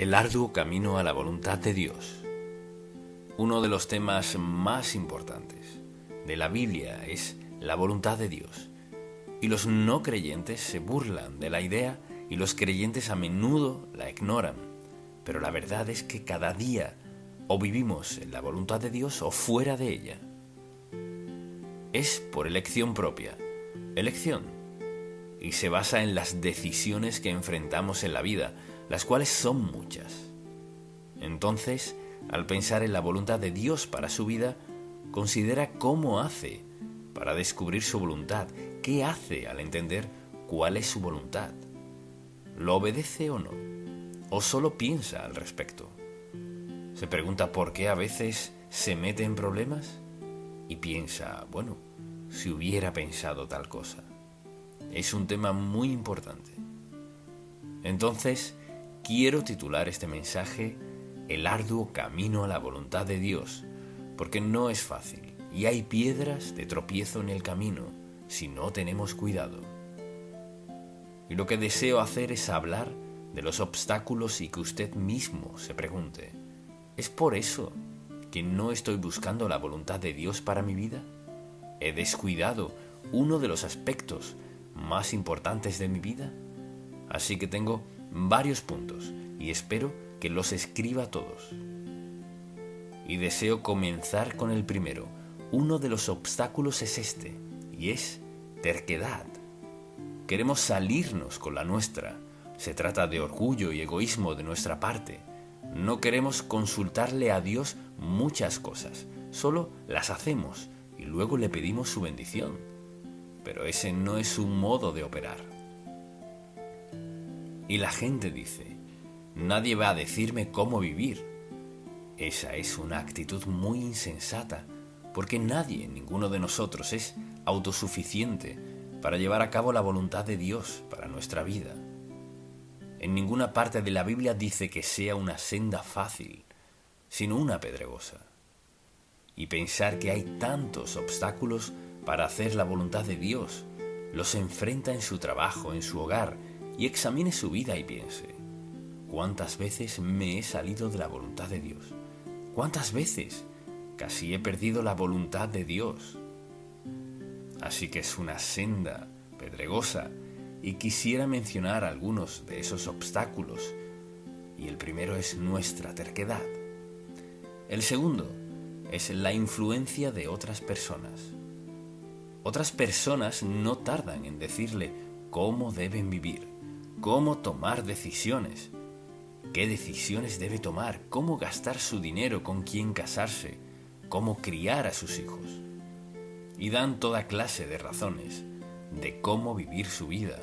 El arduo camino a la voluntad de Dios. Uno de los temas más importantes de la Biblia es la voluntad de Dios. Y los no creyentes se burlan de la idea y los creyentes a menudo la ignoran. Pero la verdad es que cada día o vivimos en la voluntad de Dios o fuera de ella. Es por elección propia, elección, y se basa en las decisiones que enfrentamos en la vida, las cuales son muchas. Entonces, al pensar en la voluntad de Dios para su vida, considera cómo hace para descubrir su voluntad, qué hace al entender cuál es su voluntad. ¿Lo obedece o no? ¿O solo piensa al respecto? Se pregunta por qué a veces se mete en problemas y piensa, bueno, si hubiera pensado tal cosa. Es un tema muy importante. Entonces, quiero titular este mensaje El arduo camino a la voluntad de Dios, porque no es fácil y hay piedras de tropiezo en el camino si no tenemos cuidado. Y lo que deseo hacer es hablar de los obstáculos y que usted mismo se pregunte, ¿es por eso que no estoy buscando la voluntad de Dios para mi vida? ¿He descuidado uno de los aspectos más importantes de mi vida? Así que tengo varios puntos y espero que los escriba todos. Y deseo comenzar con el primero. Uno de los obstáculos es este, y es terquedad. Queremos salirnos con la nuestra. Se trata de orgullo y egoísmo de nuestra parte. No queremos consultarle a Dios muchas cosas, solo las hacemos y luego le pedimos su bendición. Pero ese no es su modo de operar. Y la gente dice, nadie va a decirme cómo vivir. Esa es una actitud muy insensata, porque nadie, ninguno de nosotros, es autosuficiente para llevar a cabo la voluntad de Dios para nuestra vida. En ninguna parte de la Biblia dice que sea una senda fácil, sino una pedregosa. Y pensar que hay tantos obstáculos para hacer la voluntad de Dios, los enfrenta en su trabajo, en su hogar, y examine su vida y piense, ¿cuántas veces me he salido de la voluntad de Dios? ¿Cuántas veces casi he perdido la voluntad de Dios? Así que es una senda pedregosa y quisiera mencionar algunos de esos obstáculos. Y el primero es nuestra terquedad. El segundo es la influencia de otras personas. Otras personas no tardan en decirle cómo deben vivir, cómo tomar decisiones, qué decisiones debe tomar, cómo gastar su dinero, con quién casarse, cómo criar a sus hijos. Y dan toda clase de razones de cómo vivir su vida.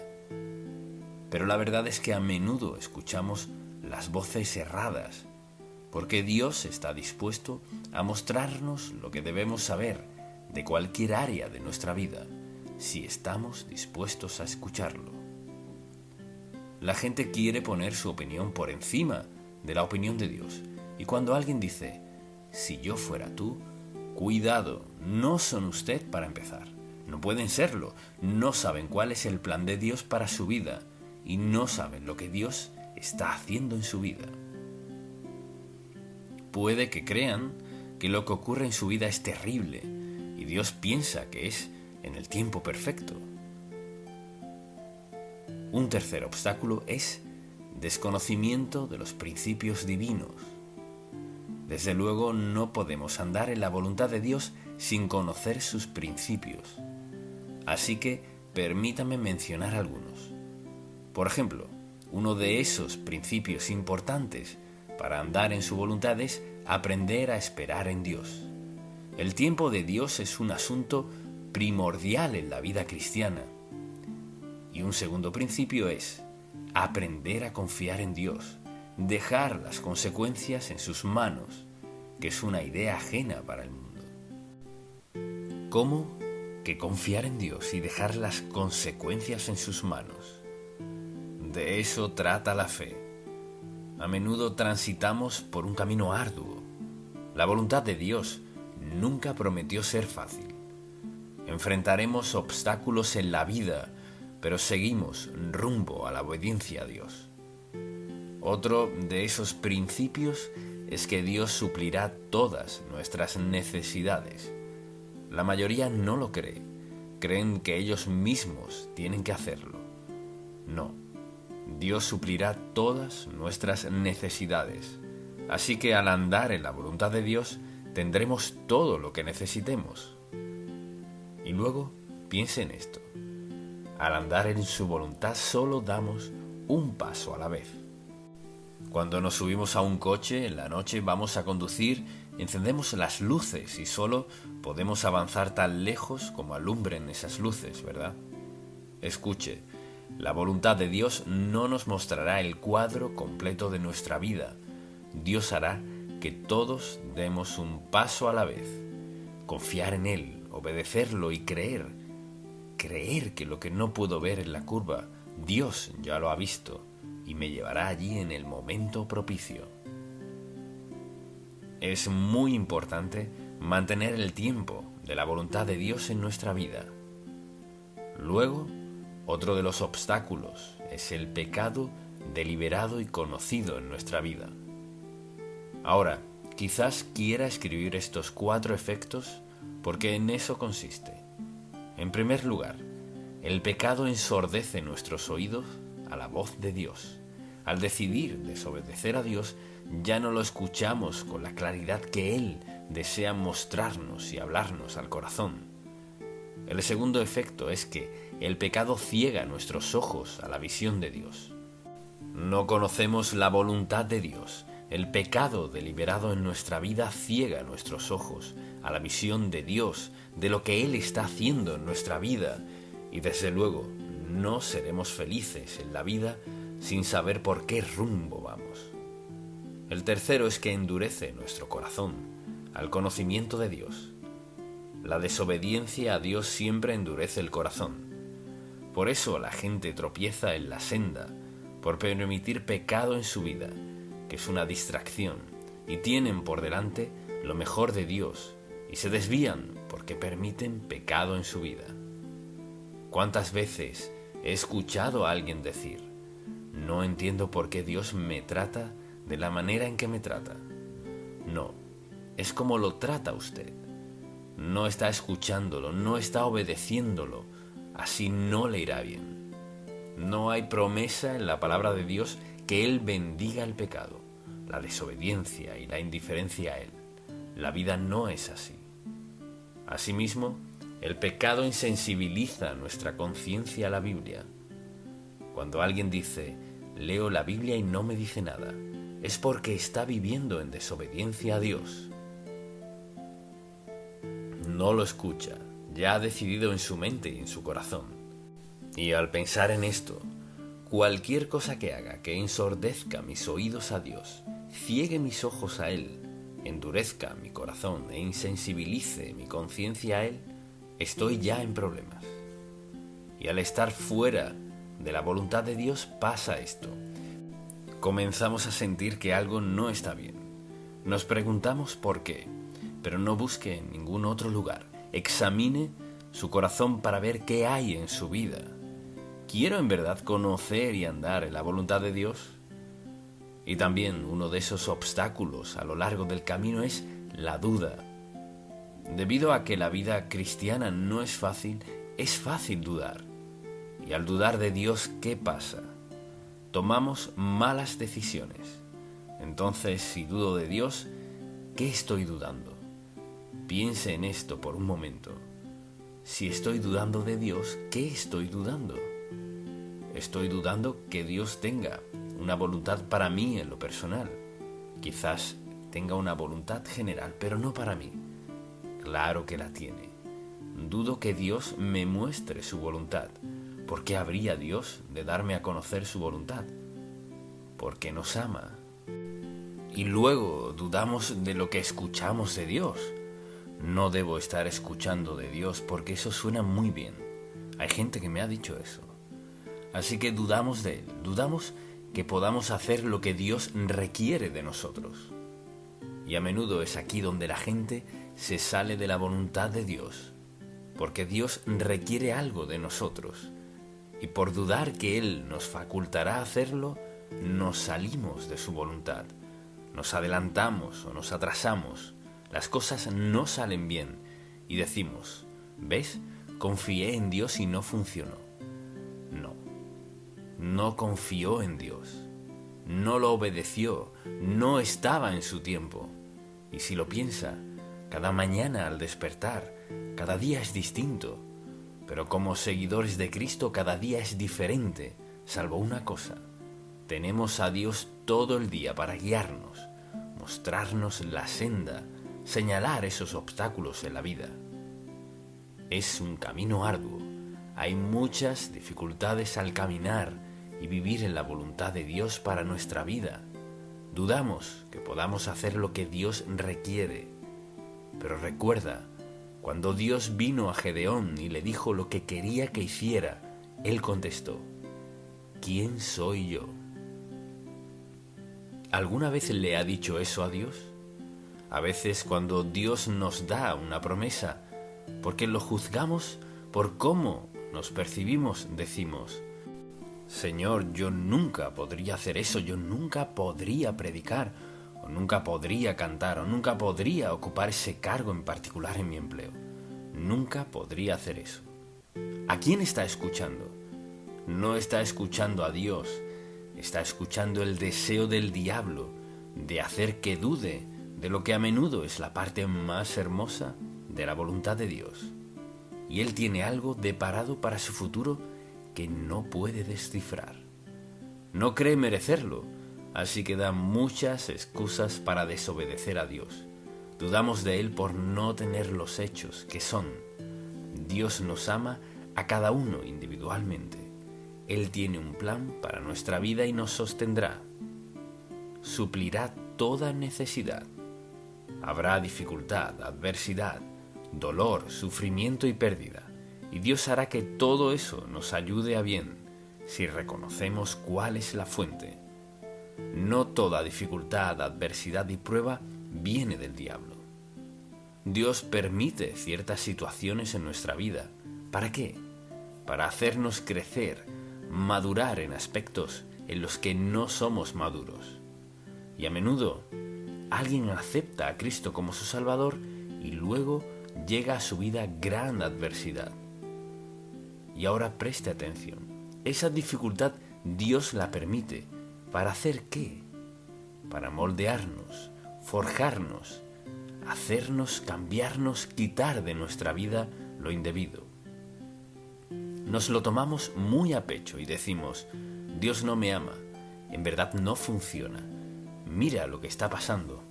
Pero la verdad es que a menudo escuchamos las voces erradas, porque Dios está dispuesto a mostrarnos lo que debemos saber de cualquier área de nuestra vida, si estamos dispuestos a escucharlo. La gente quiere poner su opinión por encima de la opinión de Dios, y cuando alguien dice, si yo fuera tú, cuidado, no son usted para empezar. No pueden serlo, no saben cuál es el plan de Dios para su vida y no saben lo que Dios está haciendo en su vida. Puede que crean que lo que ocurre en su vida es terrible y Dios piensa que es en el tiempo perfecto. Un tercer obstáculo es desconocimiento de los principios divinos. Desde luego no podemos andar en la voluntad de Dios sin conocer sus principios. Así que permítame mencionar algunos. Por ejemplo, uno de esos principios importantes para andar en su voluntad es aprender a esperar en Dios. El tiempo de Dios es un asunto primordial en la vida cristiana. Y un segundo principio es aprender a confiar en Dios, dejar las consecuencias en sus manos, que es una idea ajena para el mundo. ¿Cómo que confiar en Dios y dejar las consecuencias en sus manos? De eso trata la fe. A menudo transitamos por un camino arduo. La voluntad de Dios nunca prometió ser fácil. Enfrentaremos obstáculos en la vida, pero seguimos rumbo a la obediencia a Dios. Otro de esos principios es que Dios suplirá todas nuestras necesidades. La mayoría no lo cree. Creen que ellos mismos tienen que hacerlo. No. Dios suplirá todas nuestras necesidades. Así que al andar en la voluntad de Dios, tendremos todo lo que necesitemos. Y luego, piense en esto. Al andar en su voluntad solo damos un paso a la vez. Cuando nos subimos a un coche en la noche, vamos a conducir, encendemos las luces y solo podemos avanzar tan lejos como alumbren esas luces, ¿verdad? Escuche, la voluntad de Dios no nos mostrará el cuadro completo de nuestra vida. Dios hará que todos demos un paso a la vez. Confiar en Él, obedecerlo y creer. Creer que lo que no puedo ver en la curva, Dios ya lo ha visto y me llevará allí en el momento propicio. Es muy importante mantener el tiempo de la voluntad de Dios en nuestra vida. Luego, otro de los obstáculos es el pecado deliberado y conocido en nuestra vida. Ahora, quizás quiera escribir estos 4 efectos porque en eso consiste. En primer lugar, el pecado ensordece nuestros oídos a la voz de Dios. Al decidir desobedecer a Dios, ya no lo escuchamos con la claridad que Él desea mostrarnos y hablarnos al corazón. El segundo efecto es que el pecado ciega nuestros ojos a la visión de Dios. No conocemos la voluntad de Dios. El pecado deliberado en nuestra vida ciega nuestros ojos a la visión de Dios, de lo que Él está haciendo en nuestra vida. Y desde luego, no seremos felices en la vida sin saber por qué rumbo vamos. El tercero es que endurece nuestro corazón al conocimiento de Dios. La desobediencia a Dios siempre endurece el corazón. Por eso la gente tropieza en la senda, por permitir pecado en su vida, que es una distracción, y tienen por delante lo mejor de Dios, y se desvían porque permiten pecado en su vida. ¿Cuántas veces he escuchado a alguien decir: no entiendo por qué Dios me trata de la manera en que me trata? No, es como lo trata usted. No está escuchándolo, no está obedeciéndolo, así no le irá bien. No hay promesa en la palabra de Dios que Él bendiga el pecado, la desobediencia y la indiferencia a Él. La vida no es así. Asimismo, el pecado insensibiliza nuestra conciencia a la Biblia. Cuando alguien dice: leo la Biblia y no me dice nada, es porque está viviendo en desobediencia a Dios. No lo escucha, ya ha decidido en su mente y en su corazón. Y al pensar en esto, cualquier cosa que haga que ensordezca mis oídos a Dios, ciegue mis ojos a Él, endurezca mi corazón e insensibilice mi conciencia a Él, estoy ya en problemas. Y al estar fuera de la voluntad de Dios pasa esto. Comenzamos a sentir que algo no está bien. Nos preguntamos por qué, pero no busque en ningún otro lugar. Examine su corazón para ver qué hay en su vida. ¿Quiero en verdad conocer y andar en la voluntad de Dios? Y también uno de esos obstáculos a lo largo del camino es la duda. Debido a que la vida cristiana no es fácil dudar. Y al dudar de Dios, ¿qué pasa? Tomamos malas decisiones. Entonces, si dudo de Dios, ¿qué estoy dudando? Piense en esto por un momento. Si estoy dudando de Dios, ¿qué estoy dudando? Estoy dudando que Dios tenga una voluntad para mí en lo personal. Quizás tenga una voluntad general, pero no para mí. Claro que la tiene. Dudo que Dios me muestre su voluntad. ¿Por qué habría Dios de darme a conocer su voluntad? Porque nos ama. Y luego dudamos de lo que escuchamos de Dios. No debo estar escuchando de Dios porque eso suena muy bien. Hay gente que me ha dicho eso. Así que dudamos de Él, dudamos que podamos hacer lo que Dios requiere de nosotros. Y a menudo es aquí donde la gente se sale de la voluntad de Dios, porque Dios requiere algo de nosotros. Y por dudar que Él nos facultará hacerlo, nos salimos de su voluntad, nos adelantamos o nos atrasamos, las cosas no salen bien y decimos, ¿ves? Confié en Dios y no funcionó. No confió en Dios, no lo obedeció, no estaba en su tiempo. Y si lo piensa, cada mañana al despertar, cada día es distinto, pero como seguidores de Cristo cada día es diferente, salvo una cosa: tenemos a Dios todo el día para guiarnos, mostrarnos la senda, señalar esos obstáculos en la vida. Es un camino arduo, hay muchas dificultades al caminar y vivir en la voluntad de Dios para nuestra vida. Dudamos que podamos hacer lo que Dios requiere, pero recuerda, cuando Dios vino a Gedeón y le dijo lo que quería que hiciera, él contestó: ¿quién soy yo? ¿Alguna vez le ha dicho eso a Dios? A veces cuando Dios nos da una promesa, porque lo juzgamos por cómo nos percibimos, decimos: Señor, yo nunca podría hacer eso, yo nunca podría predicar, o nunca podría cantar, o nunca podría ocupar ese cargo en particular en mi empleo. Nunca podría hacer eso. ¿A quién está escuchando? No está escuchando a Dios, está escuchando el deseo del diablo de hacer que dude de lo que a menudo es la parte más hermosa de la voluntad de Dios. Y Él tiene algo deparado para su futuro que no puede descifrar. No cree merecerlo, así que da muchas excusas para desobedecer a Dios. Dudamos de Él por no tener los hechos que son. Dios nos ama a cada uno individualmente. Él tiene un plan para nuestra vida y nos sostendrá. Suplirá toda necesidad. Habrá dificultad, adversidad, dolor, sufrimiento y pérdida. Y Dios hará que todo eso nos ayude a bien si reconocemos cuál es la fuente. No toda dificultad, adversidad y prueba viene del diablo. Dios permite ciertas situaciones en nuestra vida. ¿Para qué? Para hacernos crecer, madurar en aspectos en los que no somos maduros. Y a menudo alguien acepta a Cristo como su Salvador y luego llega a su vida gran adversidad. Y ahora preste atención. Esa dificultad Dios la permite. ¿Para hacer qué? Para moldearnos, forjarnos, hacernos, cambiarnos, quitar de nuestra vida lo indebido. Nos lo tomamos muy a pecho y decimos: Dios no me ama, en verdad no funciona, mira lo que está pasando.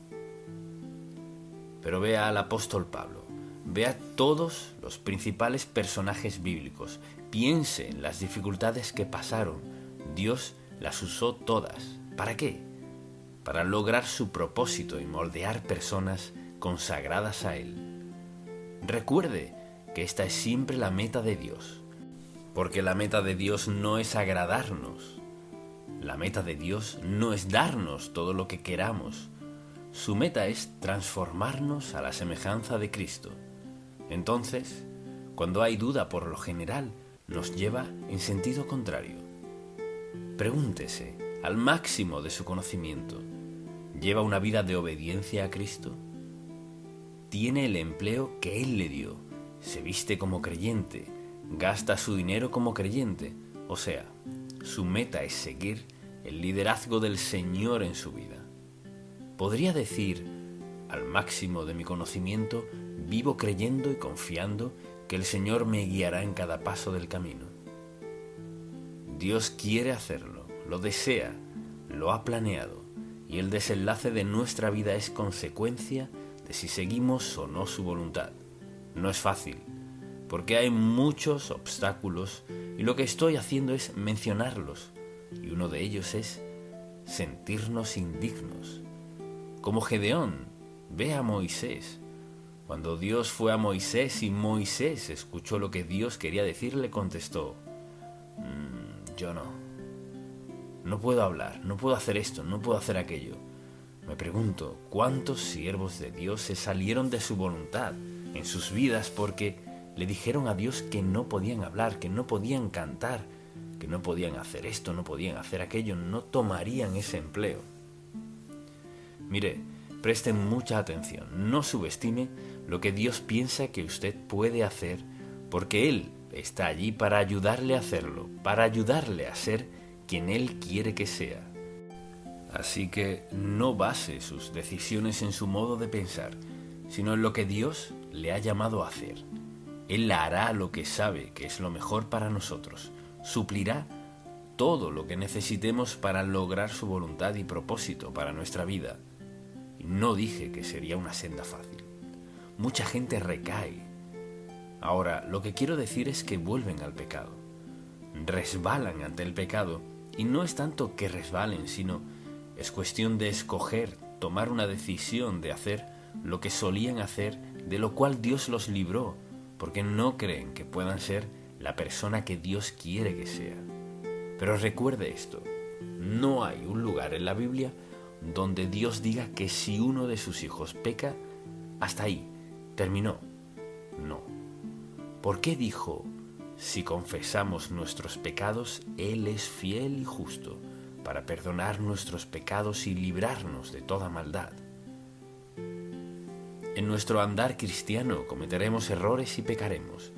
Pero vea al apóstol Pablo, vea todos los principales personajes bíblicos, piense en las dificultades que pasaron. Dios las usó todas. ¿Para qué? Para lograr su propósito y moldear personas consagradas a Él. Recuerde que esta es siempre la meta de Dios, porque la meta de Dios no es agradarnos. La meta de Dios no es darnos todo lo que queramos. Su meta es transformarnos a la semejanza de Cristo. Entonces, cuando hay duda, por lo general, nos lleva en sentido contrario. Pregúntese, al máximo de su conocimiento, ¿lleva una vida de obediencia a Cristo? ¿Tiene el empleo que Él le dio? ¿Se viste como creyente? ¿Gasta su dinero como creyente? O sea, su meta es seguir el liderazgo del Señor en su vida. Podría decir, al máximo de mi conocimiento, vivo creyendo y confiando que el Señor me guiará en cada paso del camino. Dios quiere hacerlo, lo desea, lo ha planeado, y el desenlace de nuestra vida es consecuencia de si seguimos o no su voluntad. No es fácil, porque hay muchos obstáculos y lo que estoy haciendo es mencionarlos, y uno de ellos es sentirnos indignos. Como Gedeón, ve a Moisés. Cuando Dios fue a Moisés y Moisés escuchó lo que Dios quería decirle, contestó: yo no puedo hablar, no puedo hacer esto, no puedo hacer aquello. Me pregunto, ¿cuántos siervos de Dios se salieron de su voluntad en sus vidas porque le dijeron a Dios que no podían hablar, que no podían cantar, que no podían hacer esto, no podían hacer aquello, no tomarían ese empleo. Mire, presten mucha atención, no subestime lo que Dios piensa que usted puede hacer, porque Él está allí para ayudarle a hacerlo, para ayudarle a ser quien Él quiere que sea. Así que no base sus decisiones en su modo de pensar, sino en lo que Dios le ha llamado a hacer. Él hará lo que sabe que es lo mejor para nosotros, suplirá todo lo que necesitemos para lograr su voluntad y propósito para nuestra vida. Y no dije que sería una senda fácil. Mucha gente recae. Ahora, lo que quiero decir es que vuelven al pecado. Resbalan ante el pecado, y no es tanto que resbalen, sino es cuestión de escoger, tomar una decisión de hacer lo que solían hacer, de lo cual Dios los libró, porque no creen que puedan ser la persona que Dios quiere que sea. Pero recuerde esto, no hay un lugar en la Biblia donde Dios diga que si uno de sus hijos peca, hasta ahí, terminó. No. ¿Por qué dijo, si confesamos nuestros pecados, Él es fiel y justo para perdonar nuestros pecados y librarnos de toda maldad? En nuestro andar cristiano cometeremos errores y pecaremos.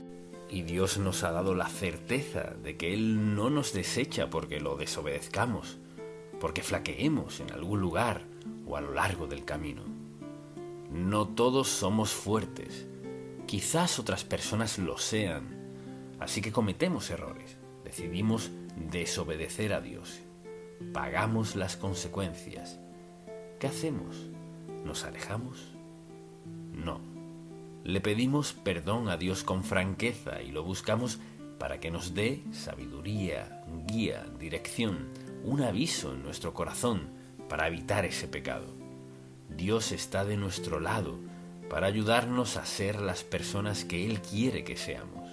Y Dios nos ha dado la certeza de que Él no nos desecha porque lo desobedezcamos, porque flaqueemos en algún lugar o a lo largo del camino. No todos somos fuertes, quizás otras personas lo sean, así que cometemos errores, decidimos desobedecer a Dios, pagamos las consecuencias. ¿Qué hacemos? ¿Nos alejamos? No. Le pedimos perdón a Dios con franqueza y lo buscamos para que nos dé sabiduría, guía, dirección, un aviso en nuestro corazón para evitar ese pecado. Dios está de nuestro lado para ayudarnos a ser las personas que Él quiere que seamos.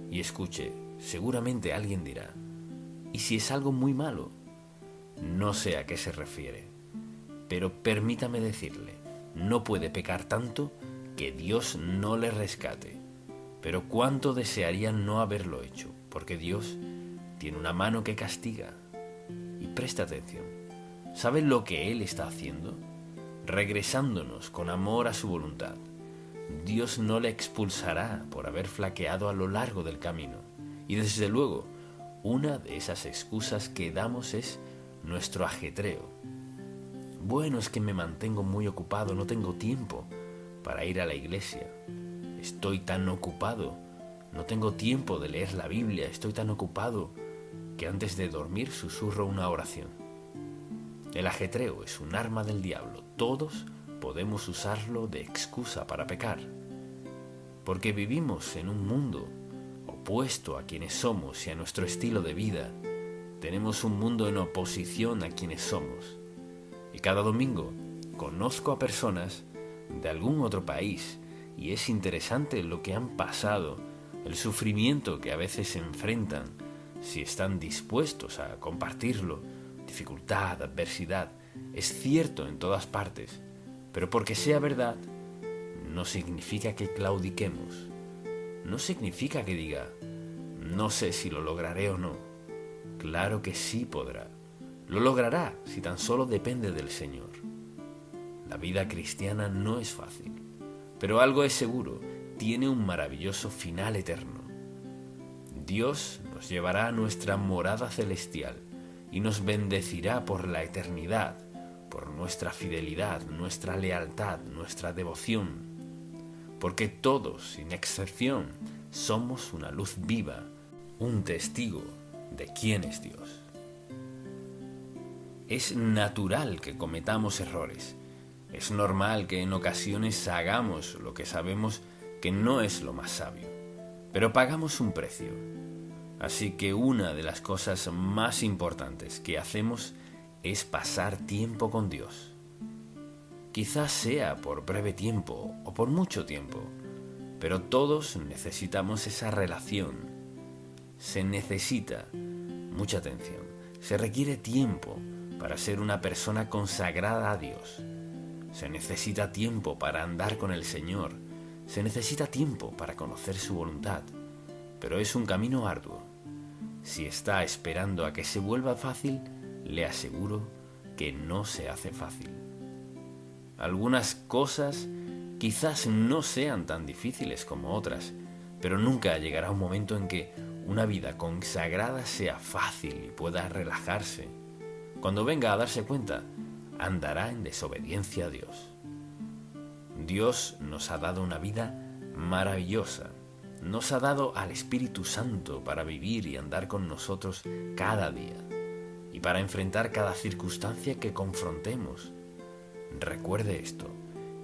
Y escuche, seguramente alguien dirá, ¿y si es algo muy malo? No sé a qué se refiere, pero permítame decirle, no puede pecar tanto que Dios no le rescate. Pero cuánto desearía no haberlo hecho, porque Dios tiene una mano que castiga. Y presta atención, ¿saben lo que Él está haciendo? Regresándonos con amor a su voluntad. Dios no le expulsará por haber flaqueado a lo largo del camino. Y desde luego, una de esas excusas que damos es nuestro ajetreo. Bueno, es que me mantengo muy ocupado, no tengo tiempo para ir a la iglesia. Estoy tan ocupado, no tengo tiempo de leer la Biblia, estoy tan ocupado que antes de dormir susurro una oración. El ajetreo es un arma del diablo, todos podemos usarlo de excusa para pecar. Porque vivimos en un mundo opuesto a quienes somos y a nuestro estilo de vida. Tenemos un mundo en oposición a quienes somos. Y cada domingo conozco a personas de algún otro país y es interesante lo que han pasado, el sufrimiento que a veces se enfrentan, si están dispuestos a compartirlo, dificultad, adversidad, es cierto en todas partes, pero porque sea verdad, no significa que claudiquemos, no significa que diga, no sé si lo lograré o no. Claro que sí podrá, lo logrará si tan solo depende del Señor. La vida cristiana no es fácil, pero algo es seguro, tiene un maravilloso final eterno. Dios nos llevará a nuestra morada celestial y nos bendecirá por la eternidad, por nuestra fidelidad, nuestra lealtad, nuestra devoción, porque todos, sin excepción, somos una luz viva, un testigo de quién es Dios. Es natural que cometamos errores. Es normal que en ocasiones hagamos lo que sabemos que no es lo más sabio, pero pagamos un precio. Así que una de las cosas más importantes que hacemos es pasar tiempo con Dios. Quizás sea por breve tiempo o por mucho tiempo, pero todos necesitamos esa relación. Se necesita mucha atención, se requiere tiempo para ser una persona consagrada a Dios. Se necesita tiempo para andar con el Señor, se necesita tiempo para conocer su voluntad, pero es un camino arduo. Si está esperando a que se vuelva fácil, le aseguro que no se hace fácil. Algunas cosas quizás no sean tan difíciles como otras, pero nunca llegará un momento en que una vida consagrada sea fácil y pueda relajarse. Cuando venga a darse cuenta, andará en desobediencia a Dios. Dios nos ha dado una vida maravillosa. Nos ha dado al Espíritu Santo para vivir y andar con nosotros cada día y para enfrentar cada circunstancia que confrontemos. Recuerde esto,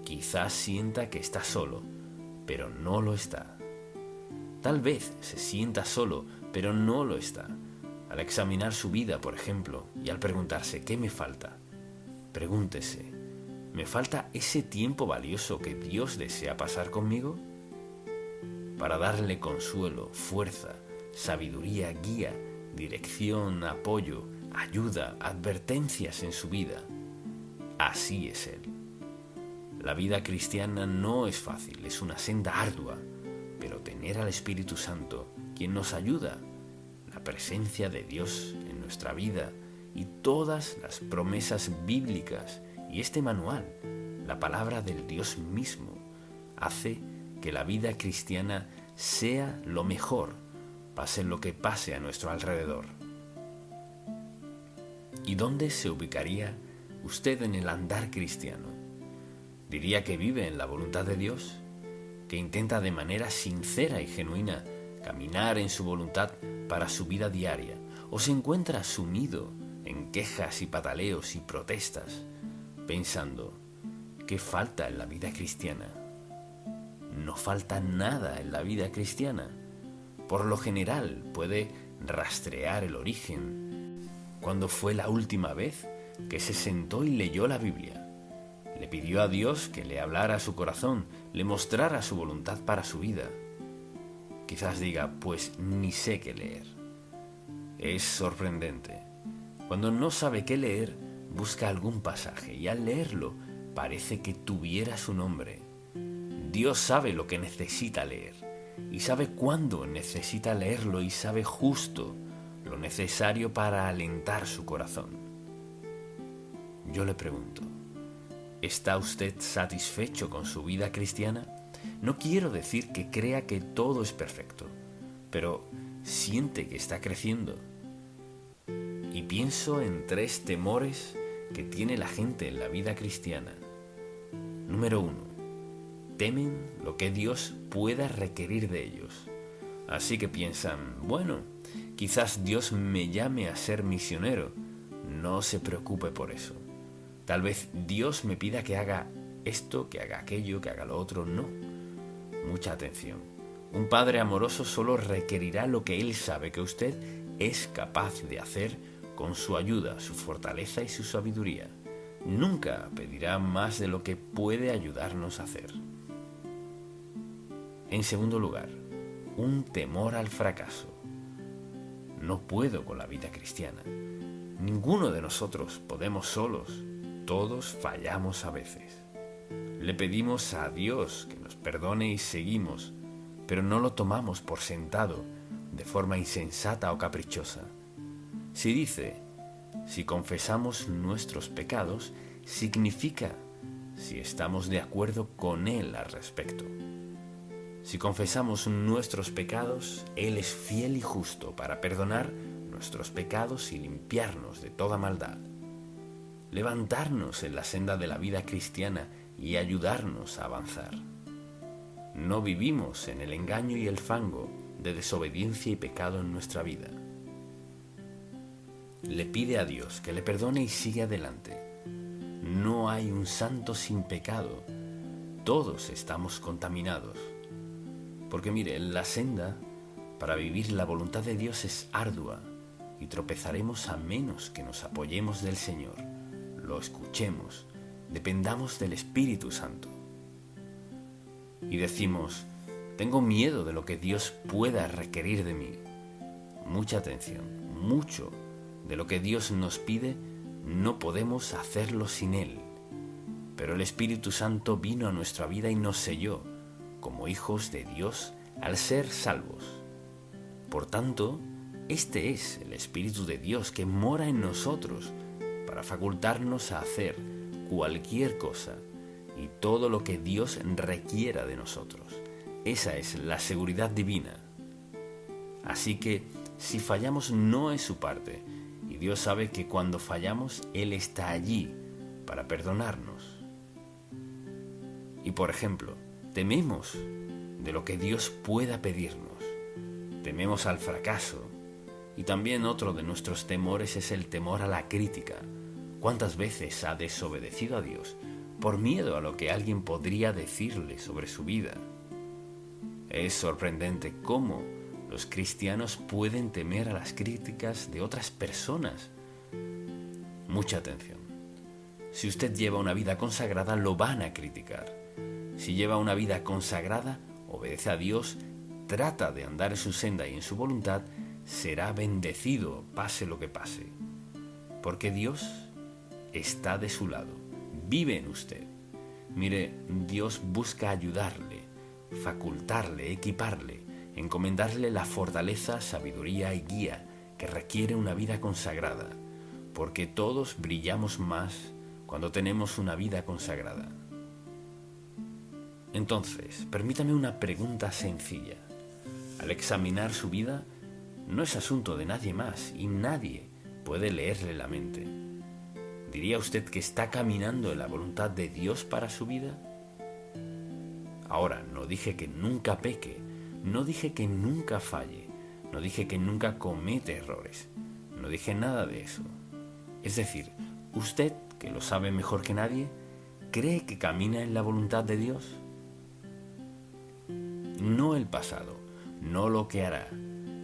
quizás sienta que está solo, pero no lo está. Tal vez se sienta solo, pero no lo está. Al examinar su vida, por ejemplo, y al preguntarse ¿qué me falta? Pregúntese, ¿me falta ese tiempo valioso que Dios desea pasar conmigo? Para darle consuelo, fuerza, sabiduría, guía, dirección, apoyo, ayuda, advertencias en su vida. Así es Él. La vida cristiana no es fácil, es una senda ardua, pero tener al Espíritu Santo, quien nos ayuda, la presencia de Dios en nuestra vida y todas las promesas bíblicas y este manual, la palabra del Dios mismo, hace que la vida cristiana sea lo mejor, pase lo que pase a nuestro alrededor. ¿Y dónde se ubicaría usted en el andar cristiano? ¿Diría que vive en la voluntad de Dios? ¿Que intenta de manera sincera y genuina caminar en su voluntad para su vida diaria? ¿O se encuentra sumido en quejas y pataleos y protestas, pensando, ¿qué falta en la vida cristiana? No falta nada en la vida cristiana. Por lo general puede rastrear el origen. ¿Cuándo fue la última vez que se sentó y leyó la Biblia? Le pidió a Dios que le hablara a su corazón, le mostrara su voluntad para su vida. Quizás diga, pues ni sé qué leer. Es sorprendente. Cuando no sabe qué leer, busca algún pasaje y al leerlo parece que tuviera su nombre. Dios sabe lo que necesita leer y sabe cuándo necesita leerlo y sabe justo lo necesario para alentar su corazón. Yo le pregunto, ¿está usted satisfecho con su vida cristiana? No quiero decir que crea que todo es perfecto, pero siente que está creciendo. Y pienso en 3 temores que tiene la gente en la vida cristiana. Número 1. Temen lo que Dios pueda requerir de ellos. Así que piensan, bueno, quizás Dios me llame a ser misionero. No se preocupe por eso. Tal vez Dios me pida que haga esto, que haga aquello, que haga lo otro. No. Mucha atención. Un padre amoroso solo requerirá lo que él sabe que usted es capaz de hacer con su ayuda, su fortaleza y su sabiduría. Nunca pedirá más de lo que puede ayudarnos a hacer. En segundo lugar, un temor al fracaso. No puedo con la vida cristiana. Ninguno de nosotros podemos solos. Todos fallamos a veces. Le pedimos a Dios que nos perdone y seguimos, pero no lo tomamos por sentado de forma insensata o caprichosa. Si dice, si confesamos nuestros pecados, significa si estamos de acuerdo con Él al respecto. Si confesamos nuestros pecados, Él es fiel y justo para perdonar nuestros pecados y limpiarnos de toda maldad, levantarnos en la senda de la vida cristiana y ayudarnos a avanzar. No vivimos en el engaño y el fango de desobediencia y pecado en nuestra vida. Le pide a Dios que le perdone y sigue adelante. No hay un santo sin pecado. Todos estamos contaminados. Porque mire, la senda para vivir la voluntad de Dios es ardua y tropezaremos a menos que nos apoyemos del Señor, lo escuchemos, dependamos del Espíritu Santo. Y decimos, tengo miedo de lo que Dios pueda requerir de mí. Mucha atención, mucho de lo que Dios nos pide no podemos hacerlo sin Él. Pero el Espíritu Santo vino a nuestra vida y nos selló como hijos de Dios al ser salvos. Por tanto, Este es el Espíritu de Dios que mora en nosotros para facultarnos a hacer cualquier cosa y todo lo que Dios requiera de nosotros. Esa es la seguridad divina. Así que si fallamos no es su parte, y Dios sabe que cuando fallamos Él está allí para perdonarnos. Y por ejemplo, tememos de lo que Dios pueda pedirnos. Tememos al fracaso. Y también otro de nuestros temores es el temor a la crítica. ¿Cuántas veces ha desobedecido a Dios por miedo a lo que alguien podría decirle sobre su vida? Es sorprendente cómo los cristianos pueden temer a las críticas de otras personas. Mucha atención. Si usted lleva una vida consagrada, lo van a criticar. Si lleva una vida consagrada, obedece a Dios, trata de andar en su senda y en su voluntad, será bendecido, pase lo que pase. Porque Dios está de su lado, vive en usted. Mire, Dios busca ayudarle, facultarle, equiparle, encomendarle la fortaleza, sabiduría y guía que requiere una vida consagrada, porque todos brillamos más cuando tenemos una vida consagrada. Entonces, permítame una pregunta sencilla. Al examinar su vida, no es asunto de nadie más y nadie puede leerle la mente. ¿Diría usted que está caminando en la voluntad de Dios para su vida? Ahora, no dije que nunca peque, no dije que nunca falle, no dije que nunca comete errores, no dije nada de eso. Es decir, usted, que lo sabe mejor que nadie, ¿cree que camina en la voluntad de Dios? No el pasado, no lo que hará,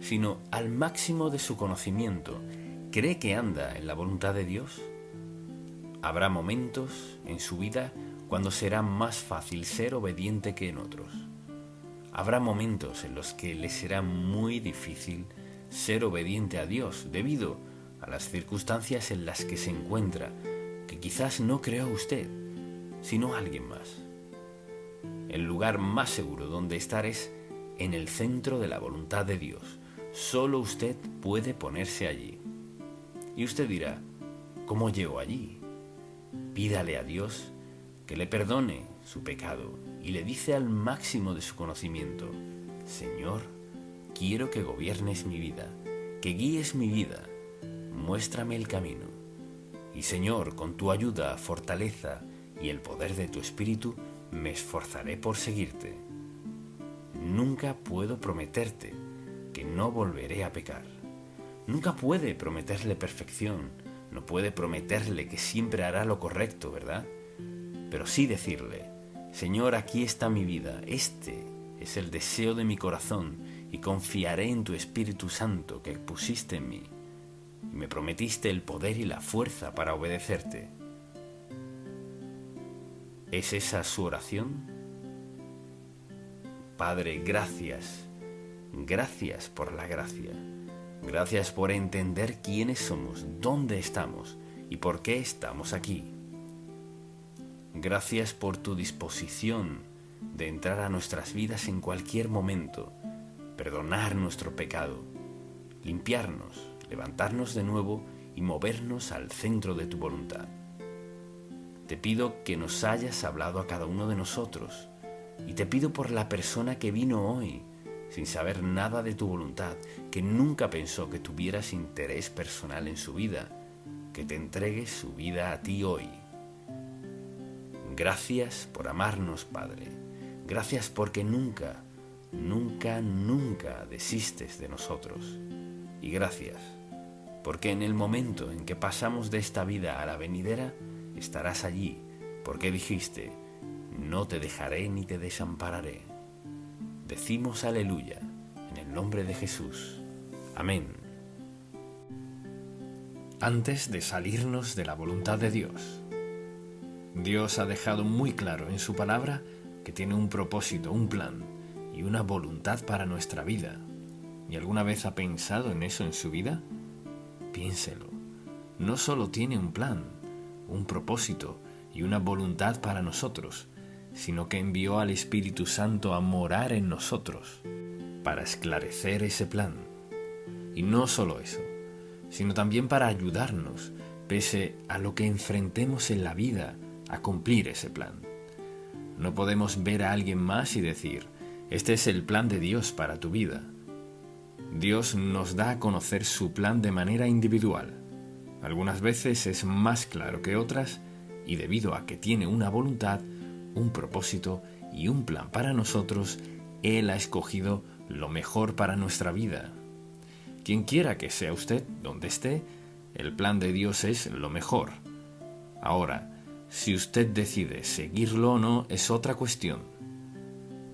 sino al máximo de su conocimiento, ¿cree que anda en la voluntad de Dios? Habrá momentos en su vida cuando será más fácil ser obediente que en otros. Habrá momentos en los que le será muy difícil ser obediente a Dios debido a las circunstancias en las que se encuentra, que quizás no creó usted, sino alguien más. El lugar más seguro donde estar es en el centro de la voluntad de Dios. Solo usted puede ponerse allí. Y usted dirá, ¿cómo llego allí? Pídale a Dios que le perdone su pecado y le dice al máximo de su conocimiento, Señor, quiero que gobiernes mi vida, que guíes mi vida, muéstrame el camino. Y Señor, con tu ayuda, fortaleza y el poder de tu Espíritu, me esforzaré por seguirte. Nunca puedo prometerte que no volveré a pecar. Nunca puede prometerle perfección, no puede prometerle que siempre hará lo correcto, ¿verdad? Pero sí decirle, Señor, aquí está mi vida, este es el deseo de mi corazón y confiaré en tu Espíritu Santo que pusiste en mí y me prometiste el poder y la fuerza para obedecerte. ¿Es esa su oración? Padre, gracias por la gracia. Gracias por entender quiénes somos, dónde estamos y por qué estamos aquí. Gracias por tu disposición de entrar a nuestras vidas en cualquier momento, perdonar nuestro pecado, limpiarnos, levantarnos de nuevo y movernos al centro de tu voluntad. Te pido que nos hayas hablado a cada uno de nosotros y te pido por la persona que vino hoy sin saber nada de tu voluntad, que nunca pensó que tuvieras interés personal en su vida, que te entregue su vida a ti hoy. Gracias por amarnos, Padre. Gracias porque nunca desistes de nosotros. Y gracias porque en el momento en que pasamos de esta vida a la venidera, estarás allí, porque dijiste, no te dejaré ni te desampararé. Decimos aleluya, en el nombre de Jesús. Amén. Antes de salirnos de la voluntad de Dios, Dios ha dejado muy claro en su palabra que tiene un propósito, un plan y una voluntad para nuestra vida. ¿Y alguna vez ha pensado en eso en su vida? Piénselo. No solo tiene un plan, un propósito y una voluntad para nosotros, sino que envió al Espíritu Santo a morar en nosotros para esclarecer ese plan. Y no solo eso, sino también para ayudarnos, pese a lo que enfrentemos en la vida, a cumplir ese plan. No podemos ver a alguien más y decir, este es el plan de Dios para tu vida. Dios nos da a conocer su plan de manera individual. Algunas veces es más claro que otras, y debido a que tiene una voluntad, un propósito y un plan para nosotros, Él ha escogido lo mejor para nuestra vida. Quien quiera que sea usted, donde esté, el plan de Dios es lo mejor. Ahora, si usted decide seguirlo o no es otra cuestión.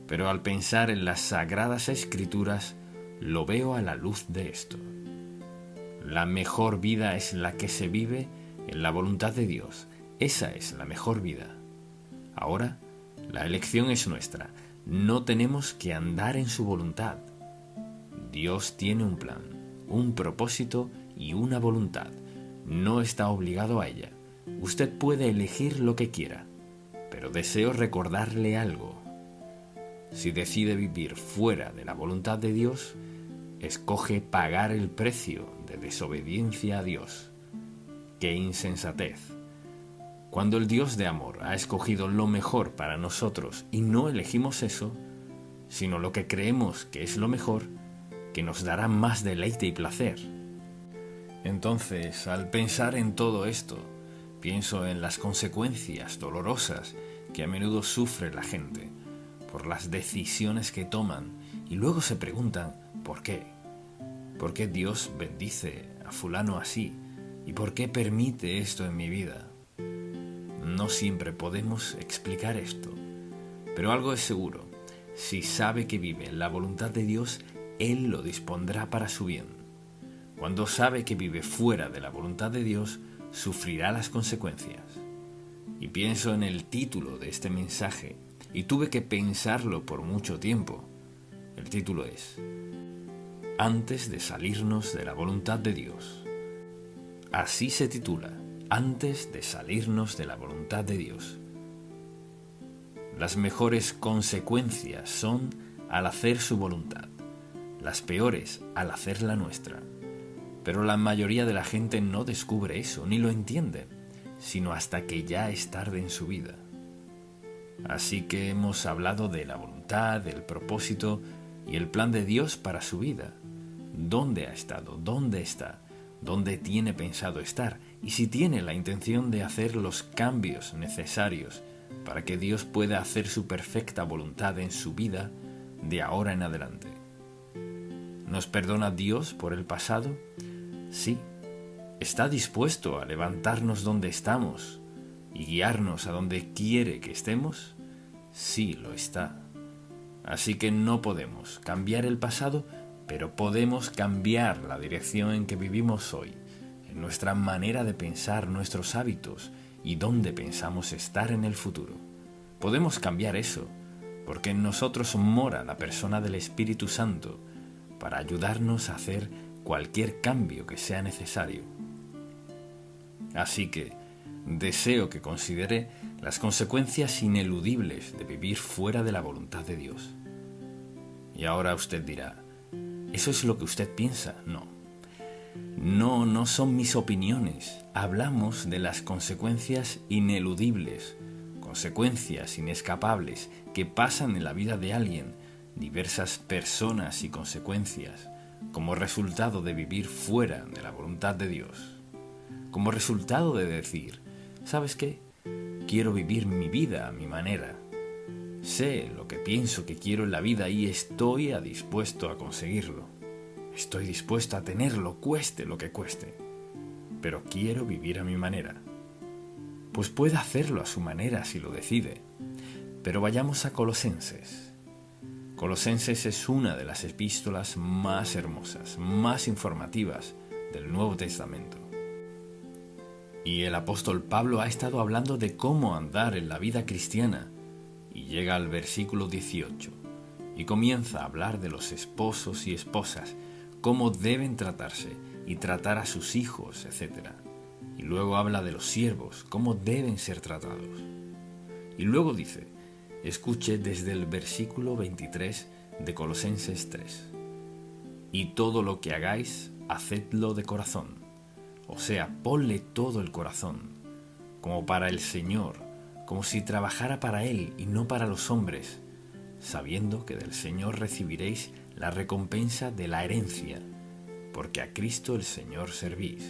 Pero al pensar en las Sagradas Escrituras, lo veo a la luz de esto. La mejor vida es la que se vive en la voluntad de Dios. Esa es la mejor vida. Ahora, la elección es nuestra. No tenemos que andar en su voluntad. Dios tiene un plan, un propósito y una voluntad. No está obligado a ella. Usted puede elegir lo que quiera, pero deseo recordarle algo. Si decide vivir fuera de la voluntad de Dios, escoge pagar el precio de desobediencia a Dios. ¡Qué insensatez! Cuando el Dios de amor ha escogido lo mejor para nosotros y no elegimos eso, sino lo que creemos que es lo mejor, que nos dará más deleite y placer. Entonces, al pensar en todo esto, pienso en las consecuencias dolorosas que a menudo sufre la gente por las decisiones que toman y luego se preguntan ¿por qué? ¿Por qué Dios bendice a fulano así? ¿Y por qué permite esto en mi vida? No siempre podemos explicar esto, pero algo es seguro. Si sabe que vive en la voluntad de Dios, Él lo dispondrá para su bien. Cuando sabe que vive fuera de la voluntad de Dios, sufrirá las consecuencias. Y pienso en el título de este mensaje, y tuve que pensarlo por mucho tiempo. El título es Antes de salirnos de la voluntad de Dios. Así se titula, Antes de salirnos de la voluntad de Dios. Las mejores consecuencias son al hacer su voluntad, las peores al hacer la nuestra. Pero la mayoría de la gente no descubre eso, ni lo entiende, sino hasta que ya es tarde en su vida. Así que hemos hablado de la voluntad, del propósito y el plan de Dios para su vida. ¿Dónde ha estado? ¿Dónde está? ¿Dónde tiene pensado estar? Y si tiene la intención de hacer los cambios necesarios para que Dios pueda hacer su perfecta voluntad en su vida de ahora en adelante. ¿Nos perdona Dios por el pasado? Sí. ¿Está dispuesto a levantarnos donde estamos y guiarnos a donde quiere que estemos? Sí, lo está. Así que no podemos cambiar el pasado, pero podemos cambiar la dirección en que vivimos hoy, en nuestra manera de pensar, nuestros hábitos y dónde pensamos estar en el futuro. Podemos cambiar eso, porque en nosotros mora la persona del Espíritu Santo para ayudarnos a hacer cualquier cambio que sea necesario. Así que deseo que considere las consecuencias ineludibles de vivir fuera de la voluntad de Dios. Y ahora usted dirá, ¿eso es lo que usted piensa? No. No son mis opiniones. Hablamos de las consecuencias ineludibles, consecuencias inescapables que pasan en la vida de alguien, diversas personas y consecuencias, como resultado de vivir fuera de la voluntad de Dios. Como resultado de decir, ¿sabes qué? Quiero vivir mi vida a mi manera. Sé lo que pienso que quiero en la vida y estoy dispuesto a conseguirlo. Estoy dispuesto a tenerlo, cueste lo que cueste. Pero quiero vivir a mi manera. Pues puede hacerlo a su manera si lo decide. Pero vayamos a Colosenses. Colosenses es una de las epístolas más hermosas, más informativas del Nuevo Testamento. Y el apóstol Pablo ha estado hablando de cómo andar en la vida cristiana, y llega al versículo 18, y comienza a hablar de los esposos y esposas, cómo deben tratarse y tratar a sus hijos, etc. Y luego habla de los siervos, cómo deben ser tratados. Y luego dice, escuche desde el versículo 23 de Colosenses 3. y todo lo que hagáis, hacedlo de corazón. O sea, ponle todo el corazón, como para el Señor, como si trabajara para Él y no para los hombres, sabiendo que del Señor recibiréis la recompensa de la herencia, porque a Cristo el Señor servís.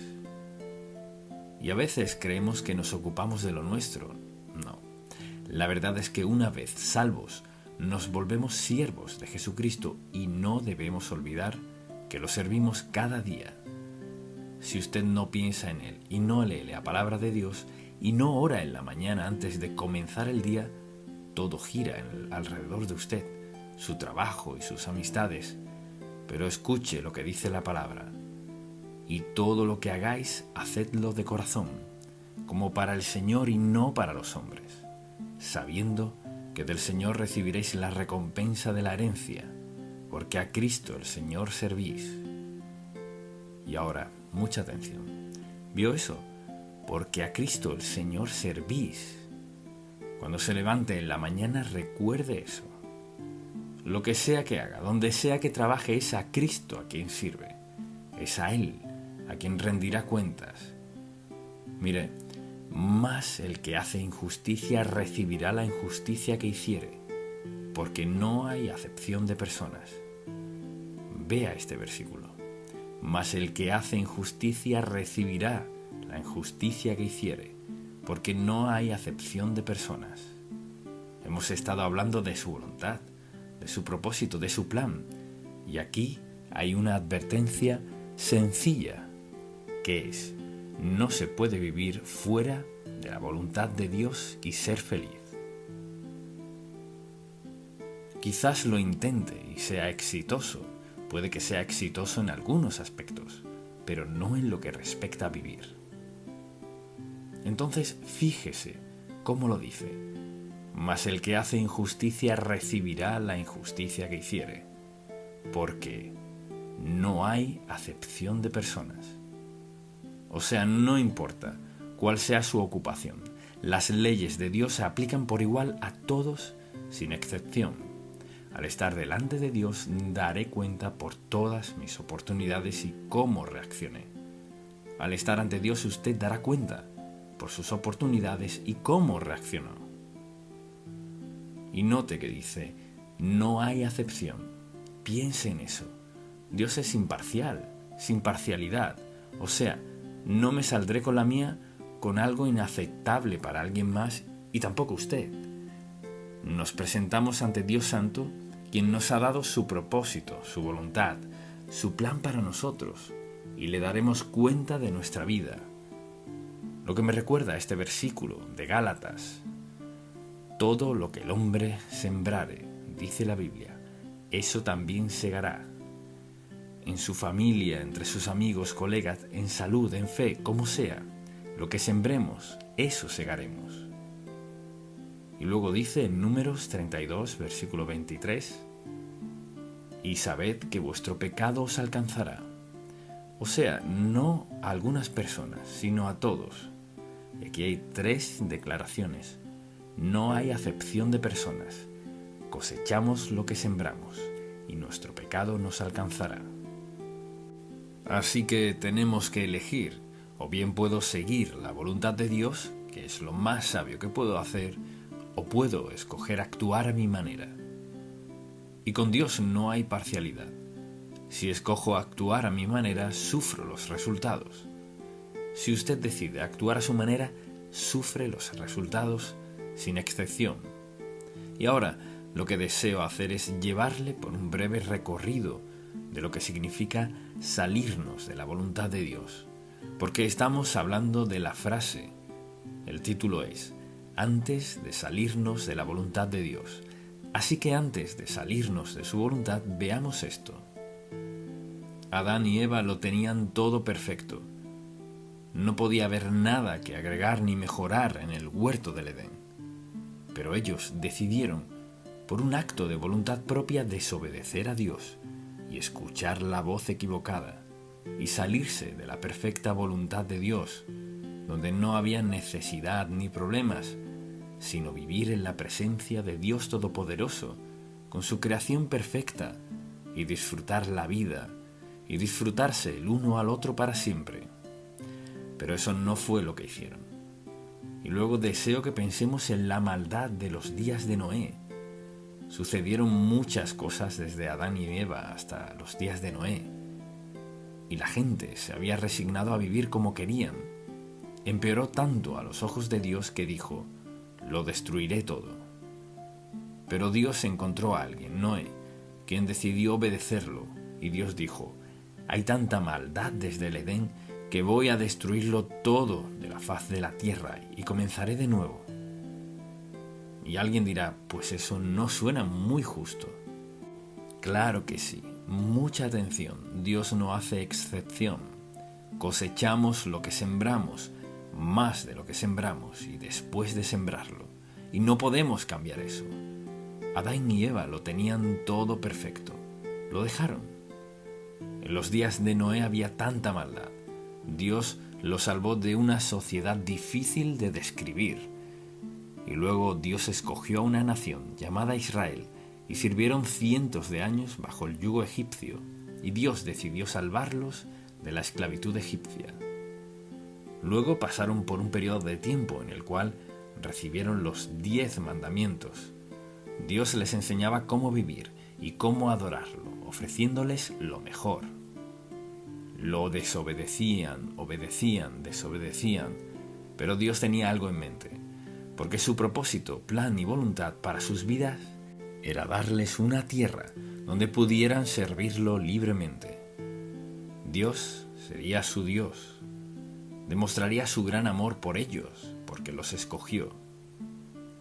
Y a veces creemos que nos ocupamos de lo nuestro. No, la verdad es que una vez salvos, nos volvemos siervos de Jesucristo y no debemos olvidar que lo servimos cada día. Si usted no piensa en Él y no lee la palabra de Dios y no ora en la mañana antes de comenzar el día, todo gira alrededor de usted, su trabajo y sus amistades. Pero escuche lo que dice la palabra. Y todo lo que hagáis, hacedlo de corazón, como para el Señor y no para los hombres, sabiendo que del Señor recibiréis la recompensa de la herencia, porque a Cristo el Señor servís. Y ahora, mucha atención. ¿Vio eso? Porque a Cristo el Señor servís. Cuando se levante en la mañana, recuerde eso. Lo que sea que haga, donde sea que trabaje, es a Cristo a quien sirve. Es a Él a quien rendirá cuentas. Mire, más el que hace injusticia recibirá la injusticia que hiciere, porque no hay acepción de personas. Vea este versículo. Mas el que hace injusticia recibirá la injusticia que hiciere, porque no hay acepción de personas. Hemos estado hablando de su voluntad, de su propósito, de su plan, y aquí hay una advertencia sencilla, que es: no se puede vivir fuera de la voluntad de Dios y ser feliz. Quizás lo intente y sea exitoso, puede que sea exitoso en algunos aspectos, pero no en lo que respecta a vivir. Entonces, fíjese cómo lo dice: mas el que hace injusticia recibirá la injusticia que hiciere, porque no hay acepción de personas. O sea, no importa cuál sea su ocupación, las leyes de Dios se aplican por igual a todos sin excepción. Al estar delante de Dios daré cuenta por todas mis oportunidades y cómo reaccioné. Al estar ante Dios usted dará cuenta por sus oportunidades y cómo reaccionó. Y note que dice, no hay acepción. Piense en eso. Dios es imparcial, sin parcialidad. O sea, no me saldré con la mía con algo inaceptable para alguien más y tampoco usted. Nos presentamos ante Dios Santo, quien nos ha dado su propósito, su voluntad, su plan para nosotros, y le daremos cuenta de nuestra vida. Lo que me recuerda a este versículo de Gálatas: todo lo que el hombre sembrare, dice la Biblia, eso también segará. En su familia, entre sus amigos, colegas, en salud, en fe, como sea, lo que sembremos, eso segaremos. Y luego dice en Números 32, versículo 23, y sabed que vuestro pecado os alcanzará. O sea, no a algunas personas, sino a todos. Y aquí hay 3 declaraciones. No hay acepción de personas. Cosechamos lo que sembramos, y nuestro pecado nos alcanzará. Así que tenemos que elegir: o bien puedo seguir la voluntad de Dios, que es lo más sabio que puedo hacer, o puedo escoger actuar a mi manera. Y con Dios no hay parcialidad. Si escojo actuar a mi manera, sufro los resultados. Si usted decide actuar a su manera, sufre los resultados sin excepción. Y ahora, lo que deseo hacer es llevarle por un breve recorrido de lo que significa salirnos de la voluntad de Dios, porque estamos hablando de la frase. El título es Antes de salirnos de la voluntad de Dios. Así que antes de salirnos de su voluntad, veamos esto. Adán y Eva lo tenían todo perfecto. No podía haber nada que agregar ni mejorar en el huerto del Edén. Pero ellos decidieron, por un acto de voluntad propia, desobedecer a Dios y escuchar la voz equivocada y salirse de la perfecta voluntad de Dios, donde no había necesidad ni problemas, sino vivir en la presencia de Dios Todopoderoso, con su creación perfecta, y disfrutar la vida, y disfrutarse el uno al otro para siempre. Pero eso no fue lo que hicieron. Y luego deseo que pensemos en la maldad de los días de Noé. Sucedieron muchas cosas desde Adán y Eva hasta los días de Noé. Y la gente se había resignado a vivir como querían. Empeoró tanto a los ojos de Dios que dijo: lo destruiré todo. Pero Dios encontró a alguien, Noé, quien decidió obedecerlo, y Dios dijo: hay tanta maldad desde el Edén que voy a destruirlo todo de la faz de la tierra y comenzaré de nuevo. Y alguien dirá: pues eso no suena muy justo. Claro que sí, mucha atención, Dios no hace excepción. Cosechamos lo que sembramos, más de lo que sembramos y después de sembrarlo, y no podemos cambiar eso. Adán y Eva lo tenían todo perfecto, lo dejaron. En los días de Noé había tanta maldad. Dios lo salvó de una sociedad difícil de describir. Y luego Dios escogió a una nación llamada Israel y sirvieron cientos de años bajo el yugo egipcio, y Dios decidió salvarlos de la esclavitud egipcia. Luego pasaron por un periodo de tiempo en el cual recibieron los 10 mandamientos. Dios les enseñaba cómo vivir y cómo adorarlo, ofreciéndoles lo mejor. Lo desobedecían, desobedecían, pero Dios tenía algo en mente, porque su propósito, plan y voluntad para sus vidas era darles una tierra donde pudieran servirlo libremente. Dios sería su Dios, demostraría su gran amor por ellos, porque los escogió.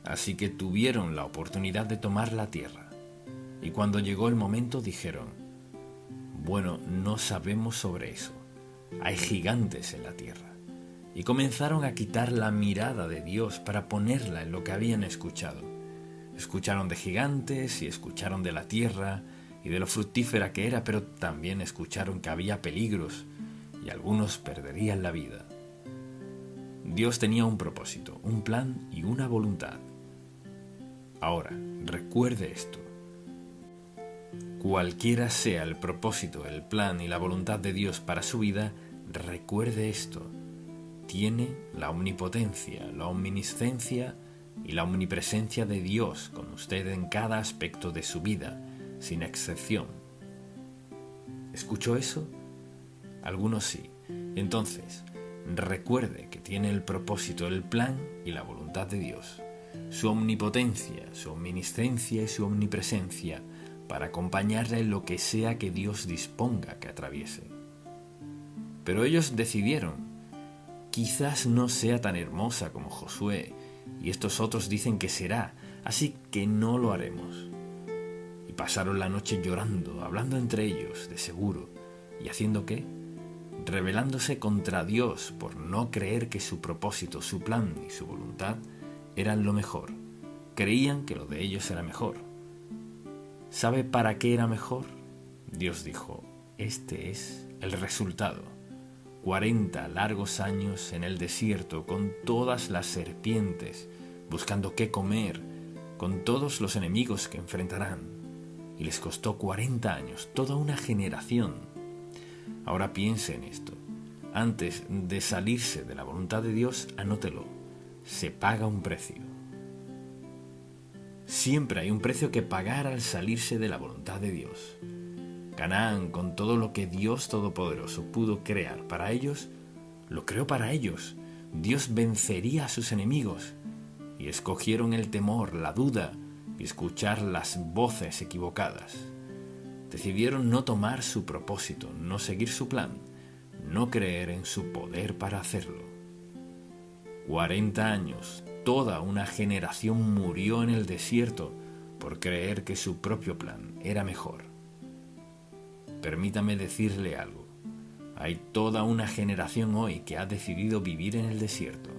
Así que tuvieron la oportunidad de tomar la tierra, y cuando llegó el momento dijeron: bueno, no sabemos sobre eso, hay gigantes en la tierra. Y comenzaron a quitar la mirada de Dios para ponerla en lo que habían escuchado. Escucharon de gigantes y escucharon de la tierra y de lo fructífera que era, pero también escucharon que había peligros y algunos perderían la vida. Dios tenía un propósito, un plan y una voluntad. Ahora, recuerde esto. Cualquiera sea el propósito, el plan y la voluntad de Dios para su vida, recuerde esto. Tiene la omnipotencia, la omniscencia y la omnipresencia de Dios con usted en cada aspecto de su vida, sin excepción. ¿Escuchó eso? Algunos sí. Entonces, recuerde que tiene el propósito, el plan y la voluntad de Dios, su omnipotencia, su omniscencia y su omnipresencia para acompañarle en lo que sea que Dios disponga que atraviese. Pero ellos decidieron: quizás no sea tan hermosa como Josué, y estos otros dicen que será, así que no lo haremos. Y pasaron la noche llorando, hablando entre ellos, de seguro, ¿y haciendo qué? Rebelándose contra Dios por no creer que su propósito, su plan y su voluntad eran lo mejor. Creían que lo de ellos era mejor. ¿Sabe para qué era mejor? Dios dijo: este es el resultado. 40 largos años en el desierto con todas las serpientes, buscando qué comer, con todos los enemigos que enfrentarán. Y les costó 40 años, toda una generación. Ahora piense en esto. Antes de salirse de la voluntad de Dios, anótelo. Se paga un precio. Siempre hay un precio que pagar al salirse de la voluntad de Dios. Canaán, con todo lo que Dios Todopoderoso pudo crear para ellos, lo creó para ellos. Dios vencería a sus enemigos. Y escogieron el temor, la duda y escuchar las voces equivocadas. Decidieron no tomar su propósito, no seguir su plan, no creer en su poder para hacerlo. 40 años, toda una generación murió en el desierto por creer que su propio plan era mejor. Permítame decirle algo. Hay toda una generación hoy que ha decidido vivir en el desierto.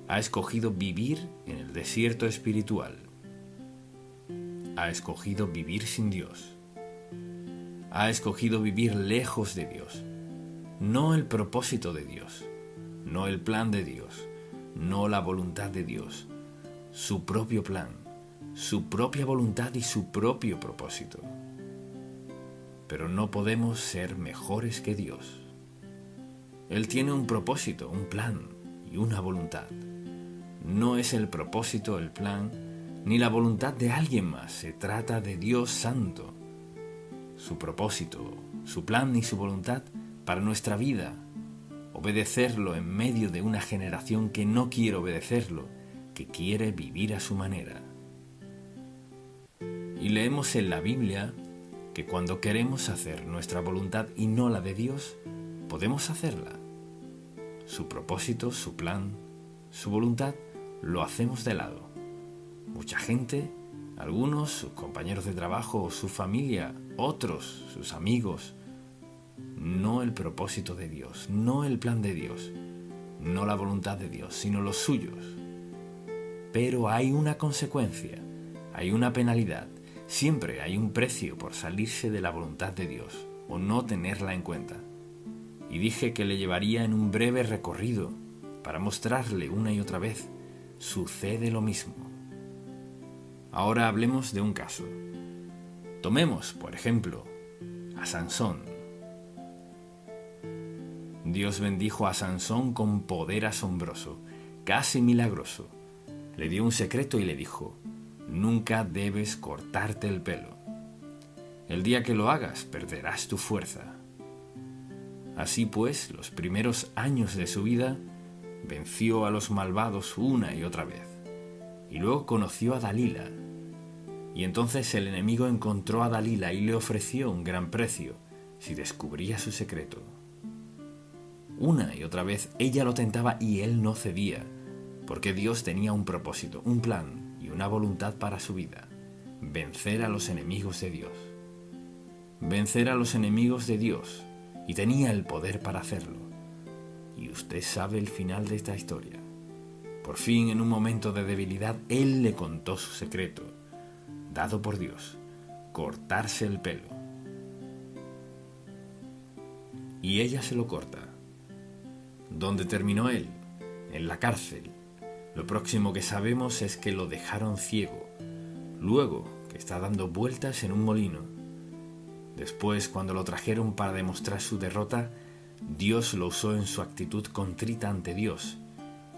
Ha escogido vivir en el desierto espiritual. Ha escogido vivir sin Dios. Ha escogido vivir lejos de Dios. No el propósito de Dios, no el plan de Dios, no la voluntad de Dios, su propio plan, su propia voluntad y su propio propósito. pero no podemos ser mejores que Dios. Él tiene un propósito, un plan y una voluntad. No es el propósito, el plan, ni la voluntad de alguien más. Se trata de Dios Santo. Su propósito, su plan y su voluntad para nuestra vida. Obedecerlo en medio de una generación que no quiere obedecerlo, que quiere vivir a su manera. Y leemos en la Biblia que cuando queremos hacer nuestra voluntad y no la de Dios, podemos hacerla. Su propósito, su plan, su voluntad, lo hacemos de lado. Mucha gente, algunos, sus compañeros de trabajo, su familia, otros, sus amigos, no el propósito de Dios, no el plan de Dios, no la voluntad de Dios, sino los suyos. Pero hay una consecuencia, hay una penalidad, siempre hay un precio por salirse de la voluntad de Dios o no tenerla en cuenta. Y dije que le llevaría en un breve recorrido para mostrarle una y otra vez, sucede lo mismo. Ahora hablemos de un caso. Tomemos, por ejemplo, a Sansón. Dios bendijo a Sansón con poder asombroso, casi milagroso. Le dio un secreto y le dijo: nunca debes cortarte el pelo. El día que lo hagas, perderás tu fuerza. Así pues, los primeros años de su vida, venció a los malvados una y otra vez. Y luego conoció a Dalila. Y entonces el enemigo encontró a Dalila y le ofreció un gran precio si descubría su secreto. Una y otra vez ella lo tentaba y él no cedía, porque Dios tenía un propósito, un plan y una voluntad para su vida: vencer a los enemigos de Dios. Vencer a los enemigos de Dios, y tenía el poder para hacerlo. Y usted sabe el final de esta historia. Por fin, en un momento de debilidad, él le contó su secreto, dado por Dios: cortarse el pelo. Y ella se lo corta. ¿Dónde terminó él? En la cárcel. Lo próximo que sabemos es que lo dejaron ciego. Luego, que está dando vueltas en un molino. Después, cuando lo trajeron para demostrar su derrota, Dios lo usó en su actitud contrita ante Dios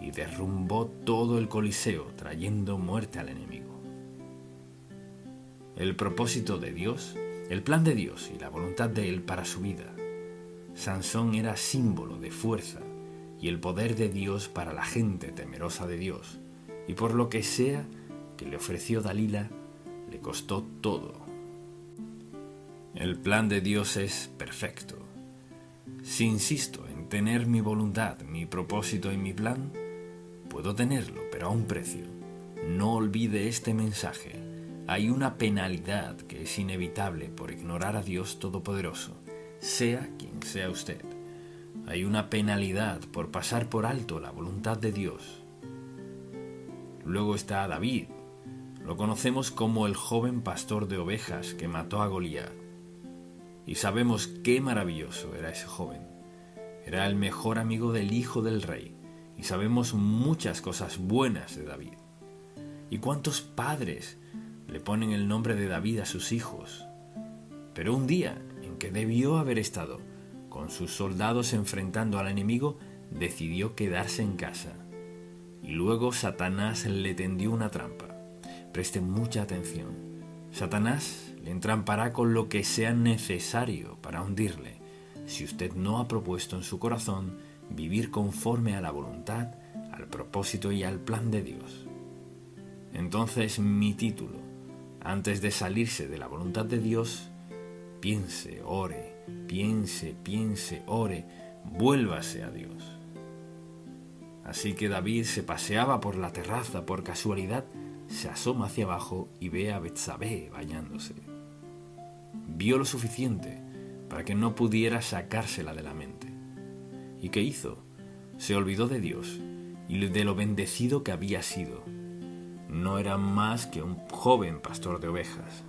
y derrumbó todo el Coliseo, trayendo muerte al enemigo. El propósito de Dios, el plan de Dios y la voluntad de Él para su vida. Sansón era símbolo de fuerza y el poder de Dios para la gente temerosa de Dios, y por lo que sea que le ofreció Dalila, le costó todo. El plan de Dios es perfecto. Si insisto en tener mi voluntad, mi propósito y mi plan, puedo tenerlo, pero a un precio. No olvide este mensaje. Hay una penalidad que es inevitable por ignorar a Dios Todopoderoso, sea quien sea usted. Hay una penalidad por pasar por alto la voluntad de Dios. Luego está David. Lo conocemos como el joven pastor de ovejas que mató a Goliat. Y sabemos qué maravilloso era ese joven. Era el mejor amigo del hijo del rey. Y sabemos muchas cosas buenas de David. ¿Y cuántos padres le ponen el nombre de David a sus hijos? Pero un día en que debió haber estado con sus soldados enfrentando al enemigo, decidió quedarse en casa. Y luego Satanás le tendió una trampa. Preste mucha atención. Satanás le entrampará con lo que sea necesario para hundirle, si usted no ha propuesto en su corazón vivir conforme a la voluntad, al propósito y al plan de Dios. Entonces mi título, antes de salirse de la voluntad de Dios, piense, ore, ore, vuélvase a Dios. Así que David se paseaba por la terraza por casualidad, se asoma hacia abajo y ve a Betsabé bañándose. Vio lo suficiente para que no pudiera sacársela de la mente. ¿Y qué hizo? Se olvidó de Dios y de lo bendecido que había sido. No era más que un joven pastor de ovejas.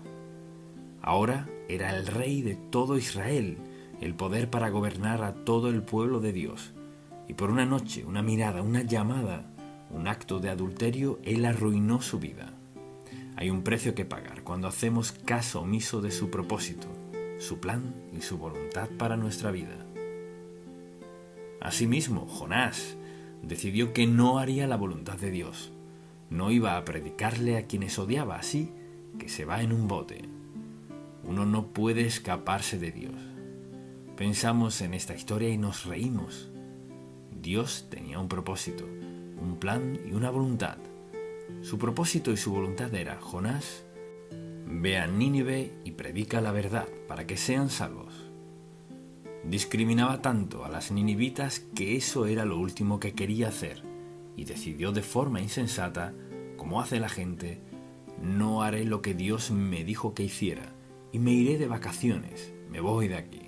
Ahora era el rey de todo Israel, el poder para gobernar a todo el pueblo de Dios. Y por una noche, una mirada, una llamada, un acto de adulterio, él arruinó su vida. Hay un precio que pagar cuando hacemos caso omiso de su propósito. su plan y su voluntad para nuestra vida. Asimismo, Jonás decidió que no haría la voluntad de Dios. No iba a predicarle a quienes odiaba, así que se va en un bote. Uno no puede escaparse de Dios. Pensamos en esta historia y nos reímos. Dios tenía un propósito, un plan y una voluntad. Su propósito y su voluntad era: Jonás, ve a Nínive y predica la verdad para que sean salvos. Discriminaba tanto a las ninivitas que eso era lo último que quería hacer, y decidió de forma insensata, como hace la gente: no haré lo que Dios me dijo que hiciera, y me iré de vacaciones, me voy de aquí.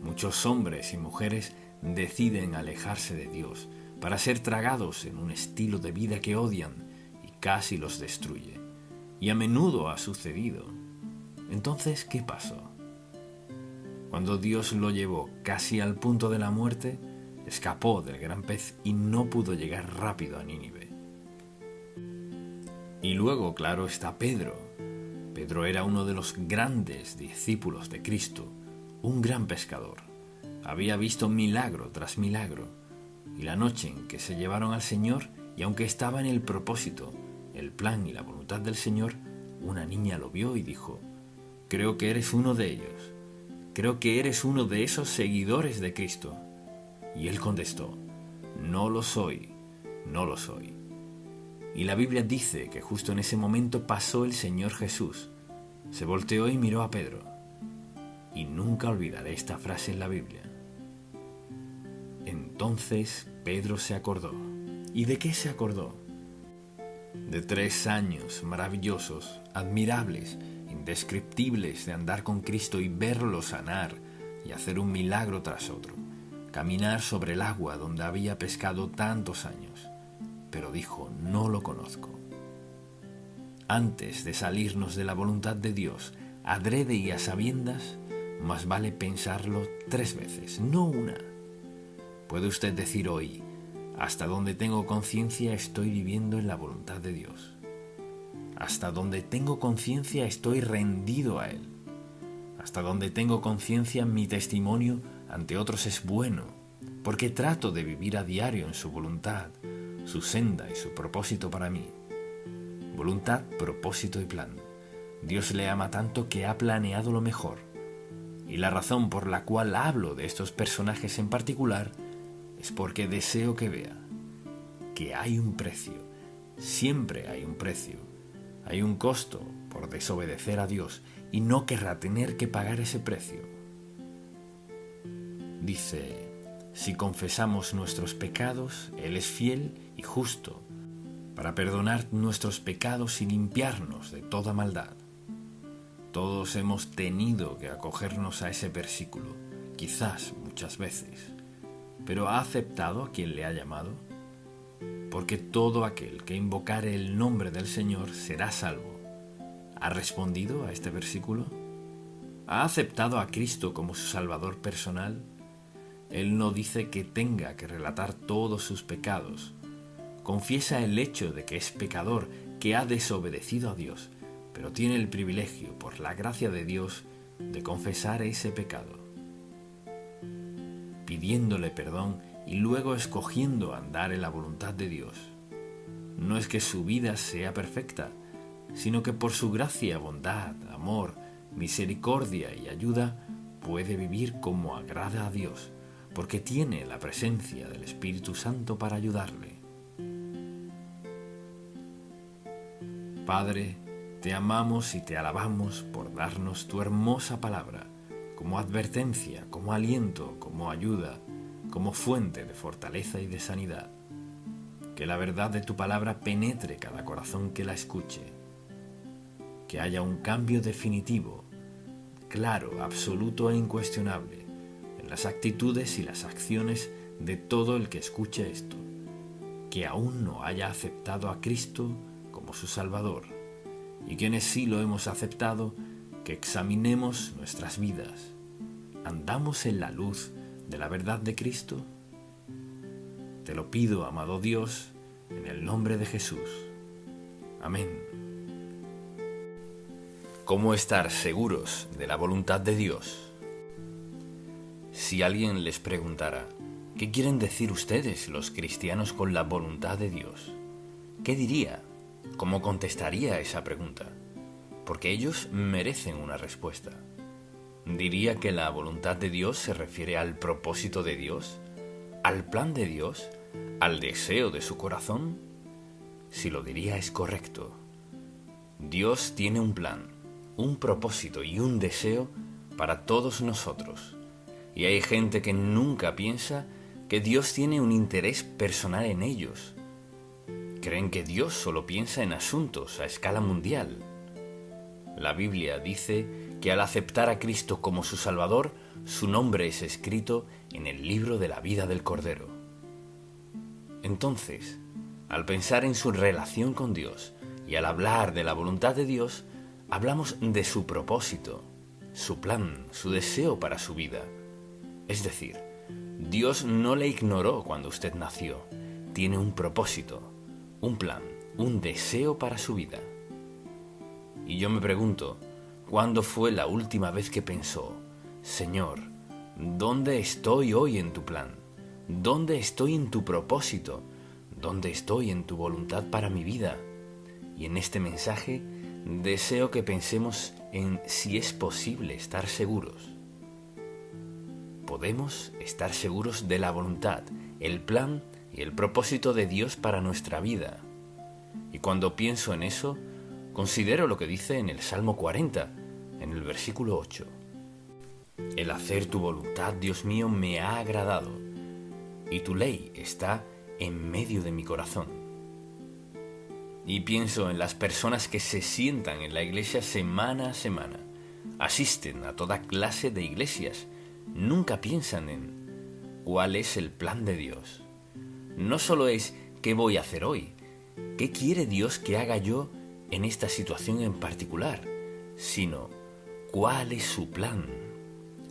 Muchos hombres y mujeres deciden alejarse de Dios para ser tragados en un estilo de vida que odian y casi los destruye. Y a menudo ha sucedido. Entonces, ¿qué pasó? Cuando Dios lo llevó casi al punto de la muerte, escapó del gran pez y no pudo llegar rápido a Nínive. Y luego, claro, está Pedro. Pedro era uno de los grandes discípulos de Cristo, un gran pescador. Había visto milagro tras milagro. Y la noche en que se llevaron al Señor, y aunque estaba en el propósito, el plan y la voluntad del Señor, una niña lo vio y dijo: creo que eres uno de ellos. Creo que eres uno de esos seguidores de Cristo. Y él contestó: no lo soy, no lo soy. Y la Biblia dice que justo en ese momento pasó el Señor Jesús. Se volteó y miró a Pedro. Y nunca olvidaré esta frase en la Biblia. Entonces Pedro se acordó. ¿Y de qué se acordó? De 3 años maravillosos, admirables, indescriptibles de andar con Cristo y verlo sanar y hacer un milagro tras otro, caminar sobre el agua donde había pescado tantos años. Pero dijo: no lo conozco. Antes de salirnos de la voluntad de Dios, adrede y a sabiendas, más vale pensarlo 3 veces, no una. Puede usted decir hoy: hasta donde tengo conciencia estoy viviendo en la voluntad de Dios. Hasta donde tengo conciencia estoy rendido a Él. Hasta donde tengo conciencia mi testimonio ante otros es bueno, porque trato de vivir a diario en su voluntad, su senda y su propósito para mí. Voluntad, propósito y plan. Dios le ama tanto que ha planeado lo mejor. Y la razón por la cual hablo de estos personajes en particular es porque deseo que vea que hay un precio, siempre hay un precio, hay un costo por desobedecer a Dios y no querrá tener que pagar ese precio. Dice: si confesamos nuestros pecados, Él es fiel y justo para perdonar nuestros pecados y limpiarnos de toda maldad. Todos hemos tenido que acogernos a ese versículo, quizás muchas veces. ¿Pero ha aceptado a quien le ha llamado? Porque todo aquel que invocare el nombre del Señor será salvo. ¿Ha respondido a este versículo? ¿Ha aceptado a Cristo como su Salvador personal? Él no dice que tenga que relatar todos sus pecados. Confiesa el hecho de que es pecador, que ha desobedecido a Dios, pero tiene el privilegio, por la gracia de Dios, de confesar ese pecado, pidiéndole perdón y luego escogiendo andar en la voluntad de Dios. No es que su vida sea perfecta, sino que por su gracia, bondad, amor, misericordia y ayuda puede vivir como agrada a Dios, porque tiene la presencia del Espíritu Santo para ayudarle. Padre, te amamos y te alabamos por darnos tu hermosa palabra, como advertencia, como aliento, como ayuda, como fuente de fortaleza y de sanidad. Que la verdad de tu palabra penetre cada corazón que la escuche. Que haya un cambio definitivo, claro, absoluto e incuestionable, en las actitudes y las acciones de todo el que escuche esto. Que aún no haya aceptado a Cristo como su Salvador, y quienes sí lo hemos aceptado, que examinemos nuestras vidas. ¿Andamos en la luz de la verdad de Cristo? Te lo pido, amado Dios, en el nombre de Jesús. Amén. ¿Cómo estar seguros de la voluntad de Dios? Si alguien les preguntara, ¿qué quieren decir ustedes, los cristianos, con la voluntad de Dios? ¿Qué diría? ¿Cómo contestaría a esa pregunta? Porque ellos merecen una respuesta. ¿Diría que la voluntad de Dios se refiere al propósito de Dios? ¿Al plan de Dios? ¿Al deseo de su corazón? Si lo diría es correcto. Dios tiene un plan, un propósito y un deseo para todos nosotros. Y hay gente que nunca piensa que Dios tiene un interés personal en ellos. Creen que Dios solo piensa en asuntos a escala mundial. La Biblia dice que al aceptar a Cristo como su Salvador, su nombre es escrito en el libro de la vida del Cordero. Entonces, al pensar en su relación con Dios y al hablar de la voluntad de Dios, hablamos de su propósito, su plan, su deseo para su vida. Es decir, Dios no le ignoró cuando usted nació. Tiene un propósito, un plan, un deseo para su vida. Y yo me pregunto, ¿cuándo fue la última vez que pensó, Señor, ¿dónde estoy hoy en tu plan? ¿Dónde estoy en tu propósito? ¿Dónde estoy en tu voluntad para mi vida? Y en este mensaje deseo que pensemos en si es posible estar seguros. Podemos estar seguros de la voluntad, el plan y el propósito de Dios para nuestra vida. Y cuando pienso en eso, considero lo que dice en el Salmo 40, en el versículo 8. El hacer tu voluntad, Dios mío, me ha agradado, y tu ley está en medio de mi corazón. Y pienso en las personas que se sientan en la iglesia semana a semana, asisten a toda clase de iglesias, nunca piensan en cuál es el plan de Dios. No solo es qué voy a hacer hoy, qué quiere Dios que haga yo en esta situación en particular, sino cuál es su plan,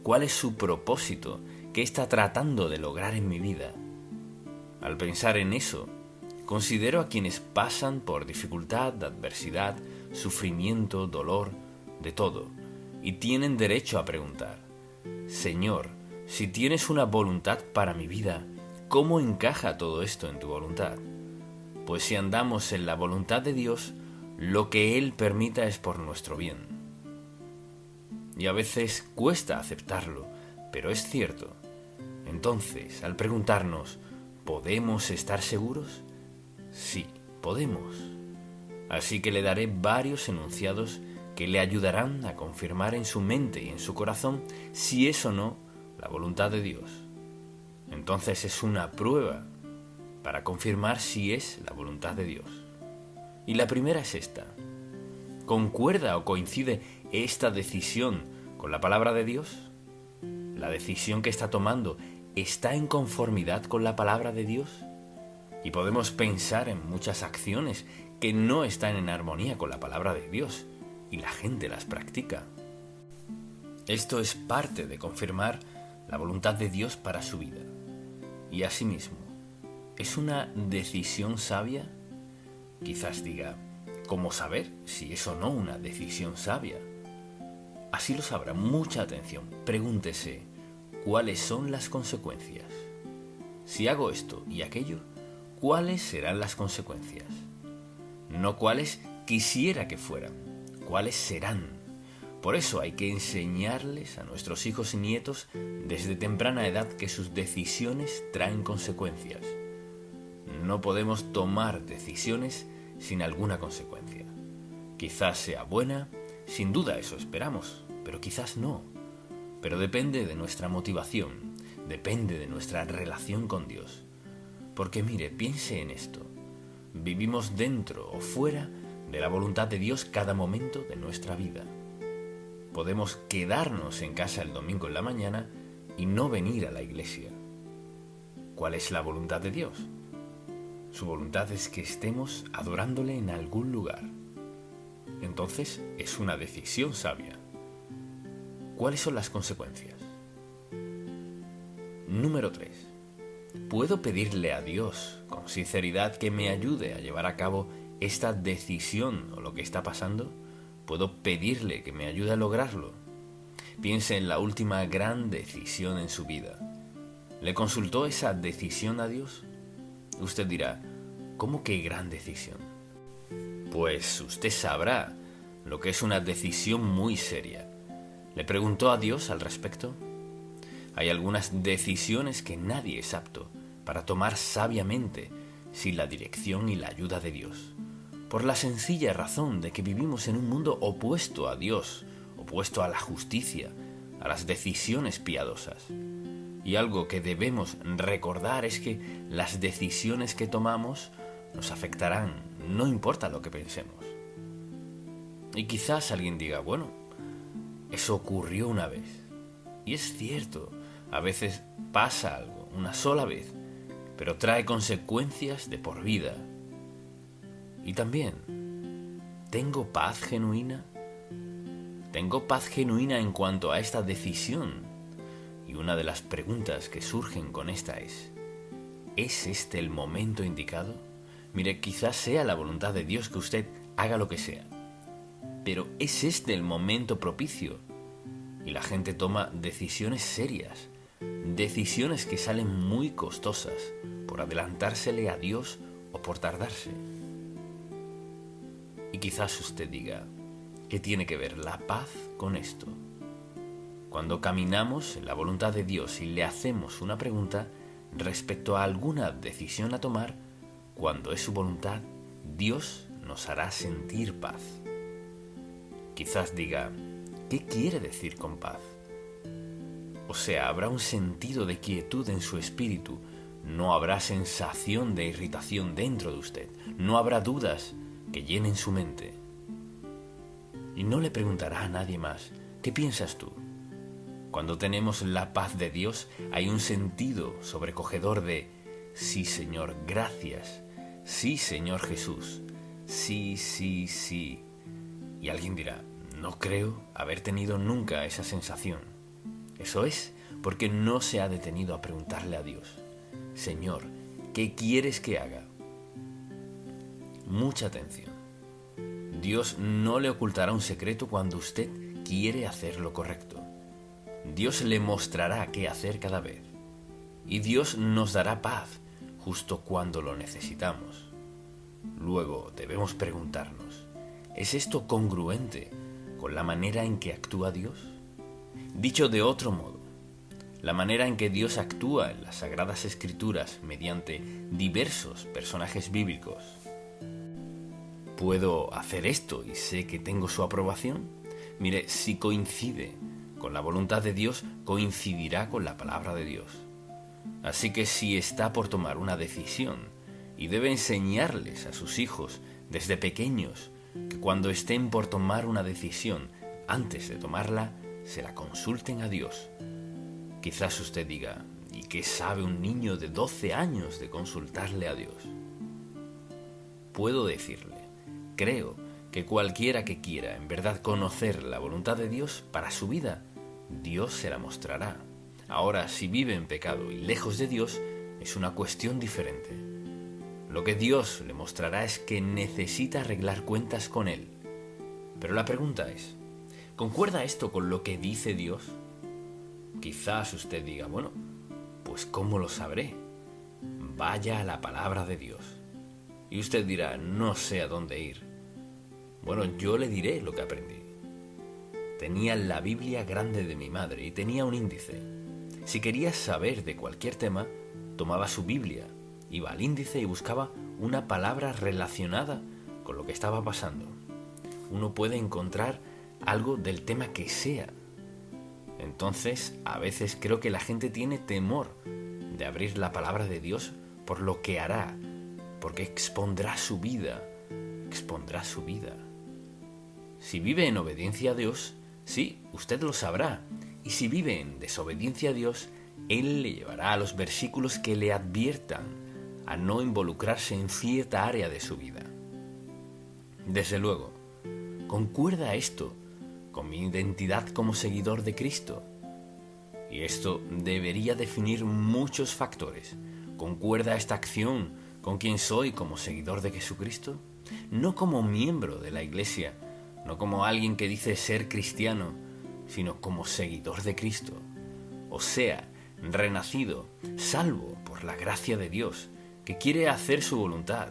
cuál es su propósito, qué está tratando de lograr en mi vida. Al pensar en eso, considero a quienes pasan por dificultad, adversidad, sufrimiento, dolor, de todo, y tienen derecho a preguntar, Señor, si tienes una voluntad para mi vida, ¿cómo encaja todo esto en tu voluntad? Pues si andamos en la voluntad de Dios, lo que Él permita es por nuestro bien. Y a veces cuesta aceptarlo, pero es cierto. Entonces, al preguntarnos, ¿podemos estar seguros? Sí, podemos. Así que le daré varios enunciados que le ayudarán a confirmar en su mente y en su corazón si es o no la voluntad de Dios. Entonces es una prueba para confirmar si es la voluntad de Dios. Y la primera es esta. ¿Concuerda o coincide esta decisión con la palabra de Dios? ¿La decisión que está tomando está en conformidad con la palabra de Dios? Y podemos pensar en muchas acciones que no están en armonía con la palabra de Dios, y la gente las practica. Esto es parte de confirmar la voluntad de Dios para su vida. Y asimismo, ¿es una decisión sabia? Quizás diga, ¿cómo saber si es o no una decisión sabia? Así lo sabrá. Mucha atención. Pregúntese, ¿cuáles son las consecuencias? Si hago esto y aquello, ¿cuáles serán las consecuencias? No cuáles quisiera que fueran, cuáles serán. Por eso hay que enseñarles a nuestros hijos y nietos desde temprana edad que sus decisiones traen consecuencias. No podemos tomar decisiones sin alguna consecuencia. Quizás sea buena, sin duda eso esperamos, pero quizás no. Pero depende de nuestra motivación, depende de nuestra relación con Dios. Porque mire, piense en esto. Vivimos dentro o fuera de la voluntad de Dios cada momento de nuestra vida. Podemos quedarnos en casa el domingo en la mañana y no venir a la iglesia. ¿Cuál es la voluntad de Dios? Su voluntad es que estemos adorándole en algún lugar. Entonces es una decisión sabia. ¿Cuáles son las consecuencias? Número 3. ¿Puedo pedirle a Dios con sinceridad que me ayude a llevar a cabo esta decisión o lo que está pasando? ¿Puedo pedirle que me ayude a lograrlo? Piense en la última gran decisión en su vida. ¿Le consultó esa decisión a Dios? Usted dirá, ¿cómo que gran decisión? Pues usted sabrá lo que es una decisión muy seria. ¿Le preguntó a Dios al respecto? Hay algunas decisiones que nadie es apto para tomar sabiamente sin la dirección y la ayuda de Dios, por la sencilla razón de que vivimos en un mundo opuesto a Dios, opuesto a la justicia, a las decisiones piadosas. Y algo que debemos recordar es que las decisiones que tomamos nos afectarán, no importa lo que pensemos. Y quizás alguien diga, bueno, eso ocurrió una vez. Y es cierto, a veces pasa algo, una sola vez, pero trae consecuencias de por vida. Y también, ¿tengo paz genuina? ¿Tengo paz genuina en cuanto a esta decisión? Y una de las preguntas que surgen con esta ¿es este el momento indicado? Mire, quizás sea la voluntad de Dios que usted haga lo que sea, pero ¿es este el momento propicio? Y la gente toma decisiones serias, decisiones que salen muy costosas por adelantársele a Dios o por tardarse. Y quizás usted diga, ¿qué tiene que ver la paz con esto? Cuando caminamos en la voluntad de Dios y le hacemos una pregunta respecto a alguna decisión a tomar, cuando es su voluntad, Dios nos hará sentir paz. Quizás diga, ¿qué quiere decir con paz? O sea, habrá un sentido de quietud en su espíritu, no habrá sensación de irritación dentro de usted, no habrá dudas que llenen su mente. Y no le preguntará a nadie más, ¿qué piensas tú? Cuando tenemos la paz de Dios, hay un sentido sobrecogedor de, sí Señor, gracias, sí Señor Jesús, sí, sí, sí. Y alguien dirá, no creo haber tenido nunca esa sensación. Eso es porque no se ha detenido a preguntarle a Dios, Señor, ¿qué quieres que haga? Mucha atención. Dios no le ocultará un secreto cuando usted quiere hacer lo correcto. Dios le mostrará qué hacer cada vez. Y Dios nos dará paz justo cuando lo necesitamos. Luego debemos preguntarnos, ¿es esto congruente con la manera en que actúa Dios? Dicho de otro modo, la manera en que Dios actúa en las Sagradas Escrituras mediante diversos personajes bíblicos. ¿Puedo hacer esto y sé que tengo su aprobación? Mire, si coincide con la voluntad de Dios, coincidirá con la palabra de Dios. Así que si está por tomar una decisión y debe enseñarles a sus hijos desde pequeños que cuando estén por tomar una decisión, antes de tomarla, se la consulten a Dios. Quizás usted diga, ¿y qué sabe un niño de 12 años de consultarle a Dios? Puedo decirle, creo que cualquiera que quiera en verdad conocer la voluntad de Dios para su vida, Dios se la mostrará. Ahora, si vive en pecado y lejos de Dios, es una cuestión diferente. Lo que Dios le mostrará es que necesita arreglar cuentas con Él. Pero la pregunta es, ¿concuerda esto con lo que dice Dios? Quizás usted diga, bueno, pues ¿cómo lo sabré? Vaya a la palabra de Dios. Y usted dirá, no sé a dónde ir. Bueno, yo le diré lo que aprendí. Tenía la Biblia grande de mi madre y tenía un índice. Si quería saber de cualquier tema, tomaba su Biblia, iba al índice y buscaba una palabra relacionada con lo que estaba pasando. Uno puede encontrar algo del tema que sea. Entonces, a veces creo que la gente tiene temor de abrir la palabra de Dios por lo que hará, porque expondrá su vida. Si vive en obediencia a Dios, sí, usted lo sabrá. Y si vive en desobediencia a Dios, Él le llevará a los versículos que le adviertan a no involucrarse en cierta área de su vida. Desde luego, ¿concuerda esto con mi identidad como seguidor de Cristo? Y esto debería definir muchos factores. ¿Concuerda esta acción con quién soy como seguidor de Jesucristo? No como miembro de la Iglesia, no como alguien que dice ser cristiano, sino como seguidor de Cristo, o sea, renacido, salvo por la gracia de Dios, que quiere hacer su voluntad.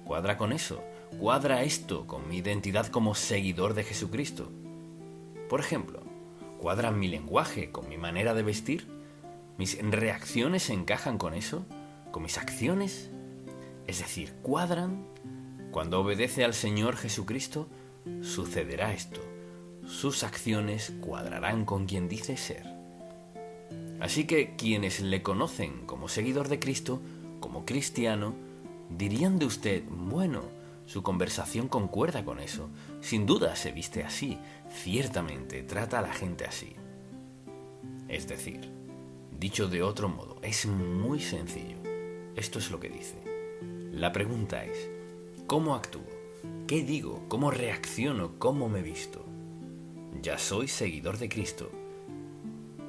¿Cuadra con eso? ¿Cuadra esto con mi identidad como seguidor de Jesucristo? Por ejemplo, ¿cuadra mi lenguaje con mi manera de vestir? ¿Mis reacciones encajan con eso? ¿Con mis acciones? Es decir, ¿cuadran? Cuando obedece al Señor Jesucristo, sucederá esto. Sus acciones cuadrarán con quien dice ser. Así que quienes le conocen como seguidor de Cristo, como cristiano, dirían de usted, bueno, su conversación concuerda con eso. Sin duda se viste así, ciertamente trata a la gente así. Es decir, dicho de otro modo, es muy sencillo. Esto es lo que dice. La pregunta es, ¿cómo actúo? ¿Qué digo? ¿Cómo reacciono? ¿Cómo me visto? Ya soy seguidor de Cristo,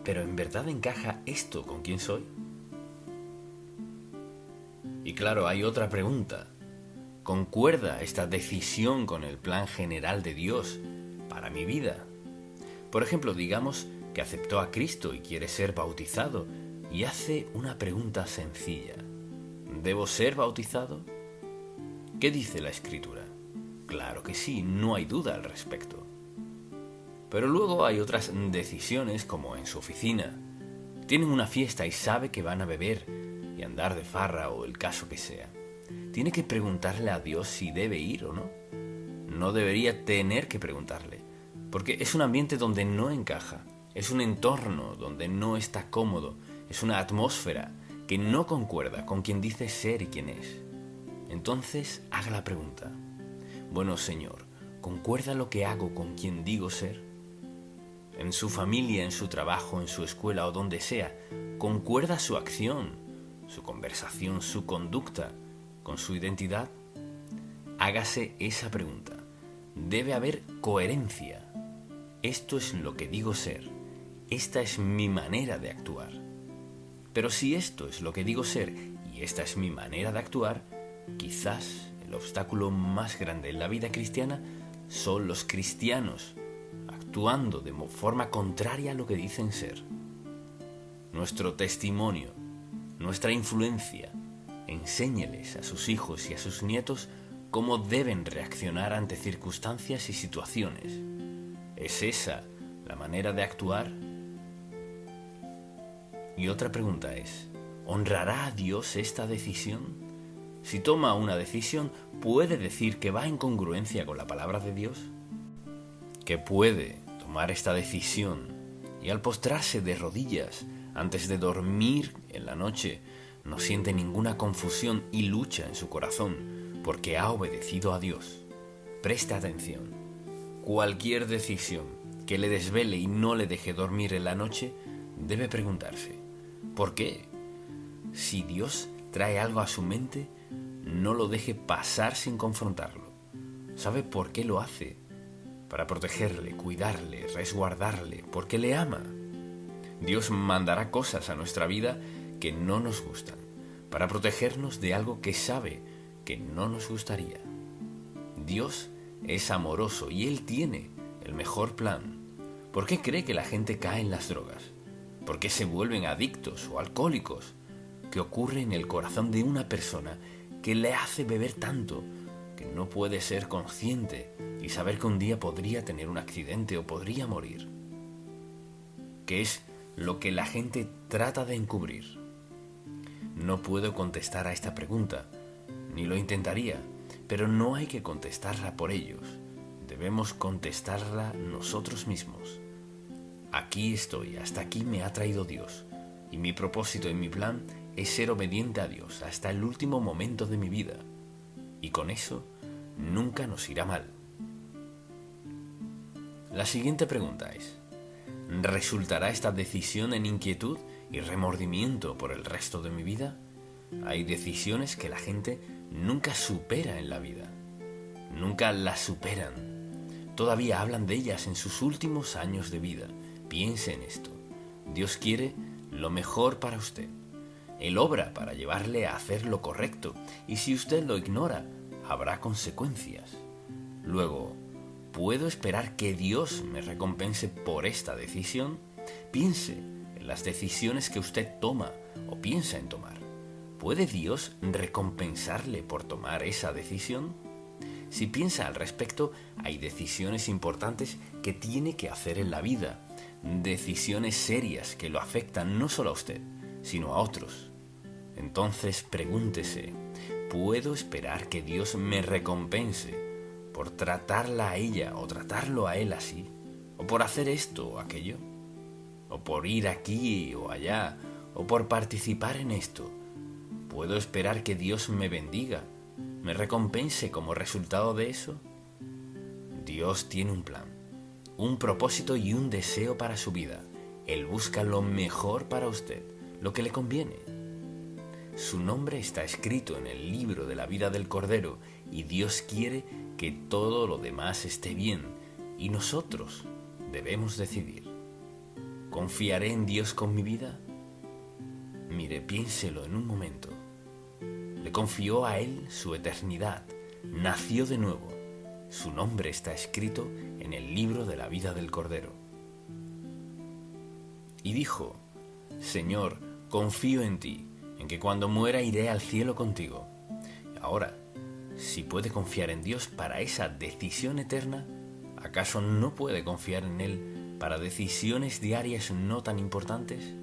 pero ¿en verdad encaja esto con quién soy? Y claro, hay otra pregunta. ¿Concuerda esta decisión con el plan general de Dios para mi vida? Por ejemplo, digamos que aceptó a Cristo y quiere ser bautizado y hace una pregunta sencilla. ¿Debo ser bautizado? ¿Qué dice la Escritura? Claro que sí, no hay duda al respecto. Pero luego hay otras decisiones, como en su oficina. Tienen una fiesta y sabe que van a beber y andar de farra o el caso que sea. Tiene que preguntarle a Dios si debe ir o no. No debería tener que preguntarle, porque es un ambiente donde no encaja, es un entorno donde no está cómodo, es una atmósfera que no concuerda con quien dice ser y quién es. Entonces haga la pregunta. Bueno, Señor, ¿concuerda lo que hago con quien digo ser? En su familia, en su trabajo, en su escuela o donde sea, ¿concuerda su acción, su conversación, su conducta con su identidad? Hágase esa pregunta. Debe haber coherencia. Esto es lo que digo ser. Esta es mi manera de actuar. Pero si esto es lo que digo ser y esta es mi manera de actuar, quizás el obstáculo más grande en la vida cristiana son los cristianos actuando de forma contraria a lo que dicen ser. Nuestro testimonio, nuestra influencia, enséñeles a sus hijos y a sus nietos cómo deben reaccionar ante circunstancias y situaciones. ¿Es esa la manera de actuar? Y otra pregunta es, ¿honrará a Dios esta decisión? Si toma una decisión, ¿puede decir que va en congruencia con la palabra de Dios? ¿Que puede tomar esta decisión y al postrarse de rodillas antes de dormir en la noche no siente ninguna confusión y lucha en su corazón porque ha obedecido a Dios? Preste atención. Cualquier decisión que le desvele y no le deje dormir en la noche, debe preguntarse, ¿por qué? Si Dios trae algo a su mente, no lo deje pasar sin confrontarlo. ¿Sabe por qué lo hace? Para protegerle, cuidarle, resguardarle, porque le ama. Dios mandará cosas a nuestra vida que no nos gustan, para protegernos de algo que sabe que no nos gustaría. Dios es amoroso y Él tiene el mejor plan. ¿Por qué cree que la gente cae en las drogas? ¿Por qué se vuelven adictos o alcohólicos? ¿Qué ocurre en el corazón de una persona que le hace beber tanto que no puede ser consciente y saber que un día podría tener un accidente o podría morir? ¿Qué es lo que la gente trata de encubrir? No puedo contestar a esta pregunta, ni lo intentaría, pero no hay que contestarla por ellos. Debemos contestarla nosotros mismos. Aquí estoy, hasta aquí me ha traído Dios, y mi propósito y mi plan es ser obediente a Dios hasta el último momento de mi vida, y con eso nunca nos irá mal. La siguiente pregunta es, ¿resultará esta decisión en inquietud y remordimiento por el resto de mi vida? Hay decisiones que la gente nunca supera en la vida. Nunca las superan. Todavía hablan de ellas en sus últimos años de vida. Piense en esto. Dios quiere lo mejor para usted. Él obra para llevarle a hacer lo correcto, y si usted lo ignora, habrá consecuencias. Luego, ¿Puedo esperar que Dios me recompense por esta decisión? Piense en las decisiones que usted toma o piensa en tomar. ¿Puede Dios recompensarle por tomar esa decisión? Si piensa al respecto, hay decisiones importantes que tiene que hacer en la vida, decisiones serias que lo afectan no solo a usted, sino a otros. Entonces pregúntese, ¿puedo esperar que Dios me recompense por tratarla a ella o tratarlo a él así? ¿O por hacer esto o aquello? ¿O por ir aquí o allá? ¿O por participar en esto? ¿Puedo esperar que Dios me bendiga, me recompense como resultado de eso? Dios tiene un plan, un propósito y un deseo para su vida. Él busca lo mejor para usted, lo que le conviene. Su nombre está escrito en el libro de la vida del Cordero y Dios quiere que todo lo demás esté bien y nosotros debemos decidir. ¿Confiaré en Dios con mi vida? Mire, piénselo en un momento. Le confió a Él su eternidad, nació de nuevo. Su nombre está escrito en el libro de la vida del Cordero. Y dijo, Señor, confío en ti, en que cuando muera iré al cielo contigo. Ahora, si puede confiar en Dios para esa decisión eterna, ¿acaso no puede confiar en Él para decisiones diarias no tan importantes?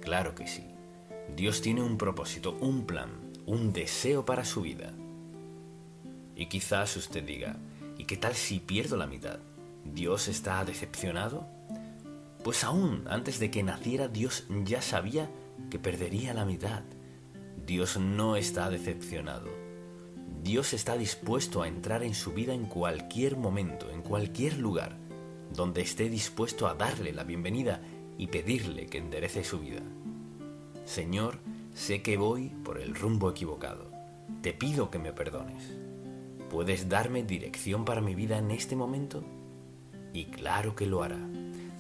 Claro que sí. Dios tiene un propósito, un plan, un deseo para su vida. Y quizás usted diga, ¿y qué tal si pierdo la mitad? ¿Dios está decepcionado? Pues aún antes de que naciera, Dios ya sabía que perdería la mitad. Dios no está decepcionado. Dios está dispuesto a entrar en su vida en cualquier momento, en cualquier lugar, donde esté dispuesto a darle la bienvenida y pedirle que enderece su vida. Señor, sé que voy por el rumbo equivocado. Te pido que me perdones. ¿Puedes darme dirección para mi vida en este momento? Y claro que lo hará.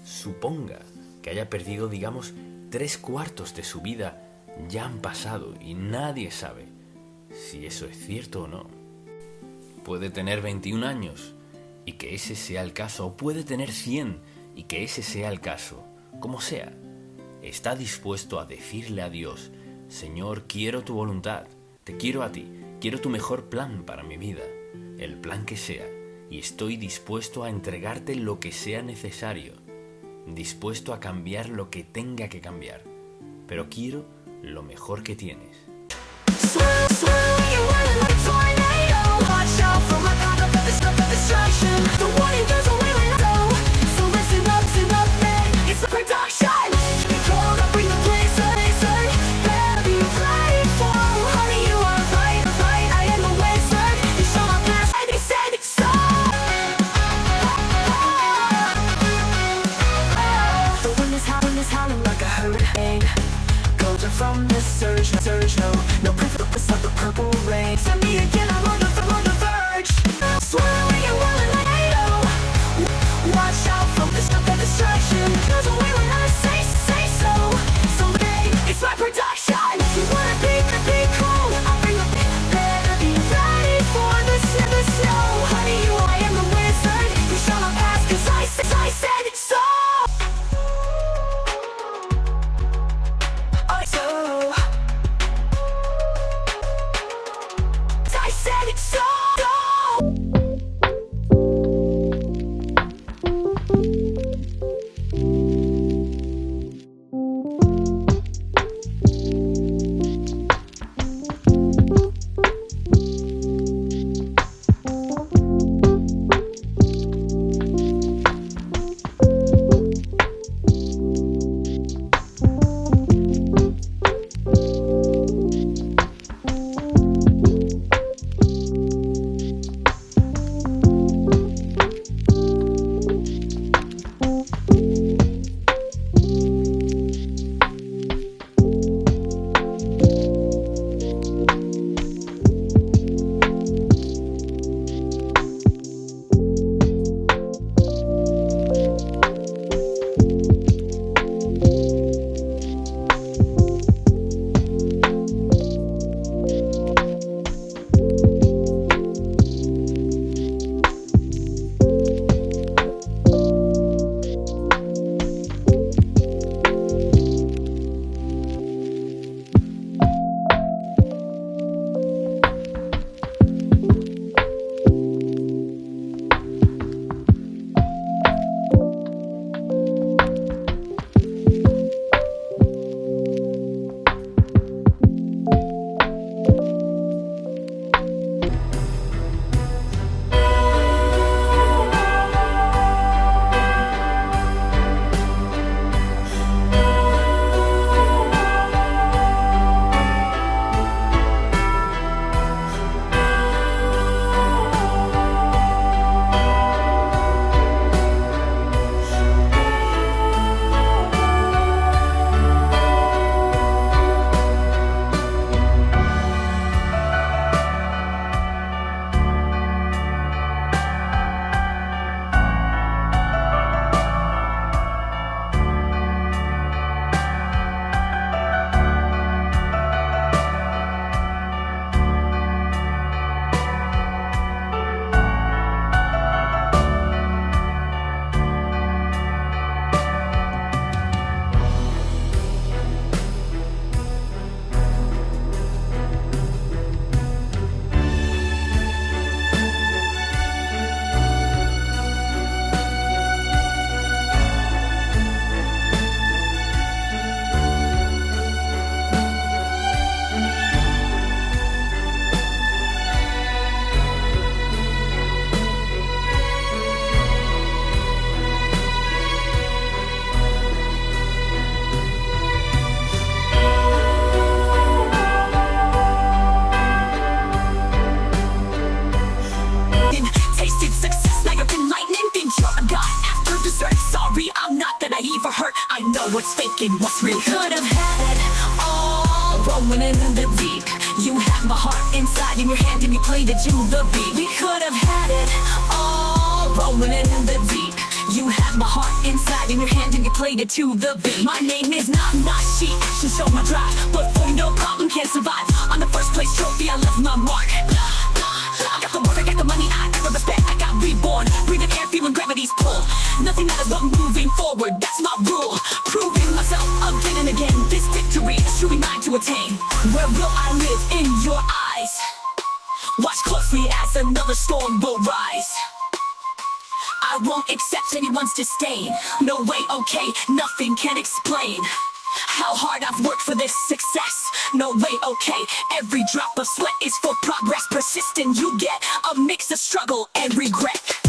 Suponga que haya perdido, digamos, 3/4 de su vida ya han pasado y nadie sabe si eso es cierto o no. Puede tener 21 años y que ese sea el caso, o puede tener 100 y que ese sea el caso. Como sea, está dispuesto a decirle a Dios, Señor, quiero tu voluntad, te quiero a ti, quiero tu mejor plan para mi vida, el plan que sea, y estoy dispuesto a entregarte lo que sea necesario, dispuesto a cambiar lo que tenga que cambiar, pero quiero lo mejor que tienes. From this surge, no, no purpose of the purple what's fake and what's real. Could have had it all, rolling in the deep. You had my heart inside in your hand and you played it to the beat. We could have had it all, rolling in the deep. You had my heart inside in your hand and you played it to the beat. My name is not Nashi, actions show my drive, but for no problem can't survive. On the first place trophy I left my mark. I got the work, I got the money, I got the respect, I got reborn. Breathing air, feeling gravity's pull. Nothing matters but moving forward, that's my rule. Proving myself again and again. This victory is truly mine to attain. Where will I live? In your eyes. Watch closely as another storm will rise. I won't accept anyone's disdain. No way, okay, nothing can explain how hard I've worked for this success. No way, okay, every drop of sweat is for progress. Persistent, you get a mix of struggle and regret.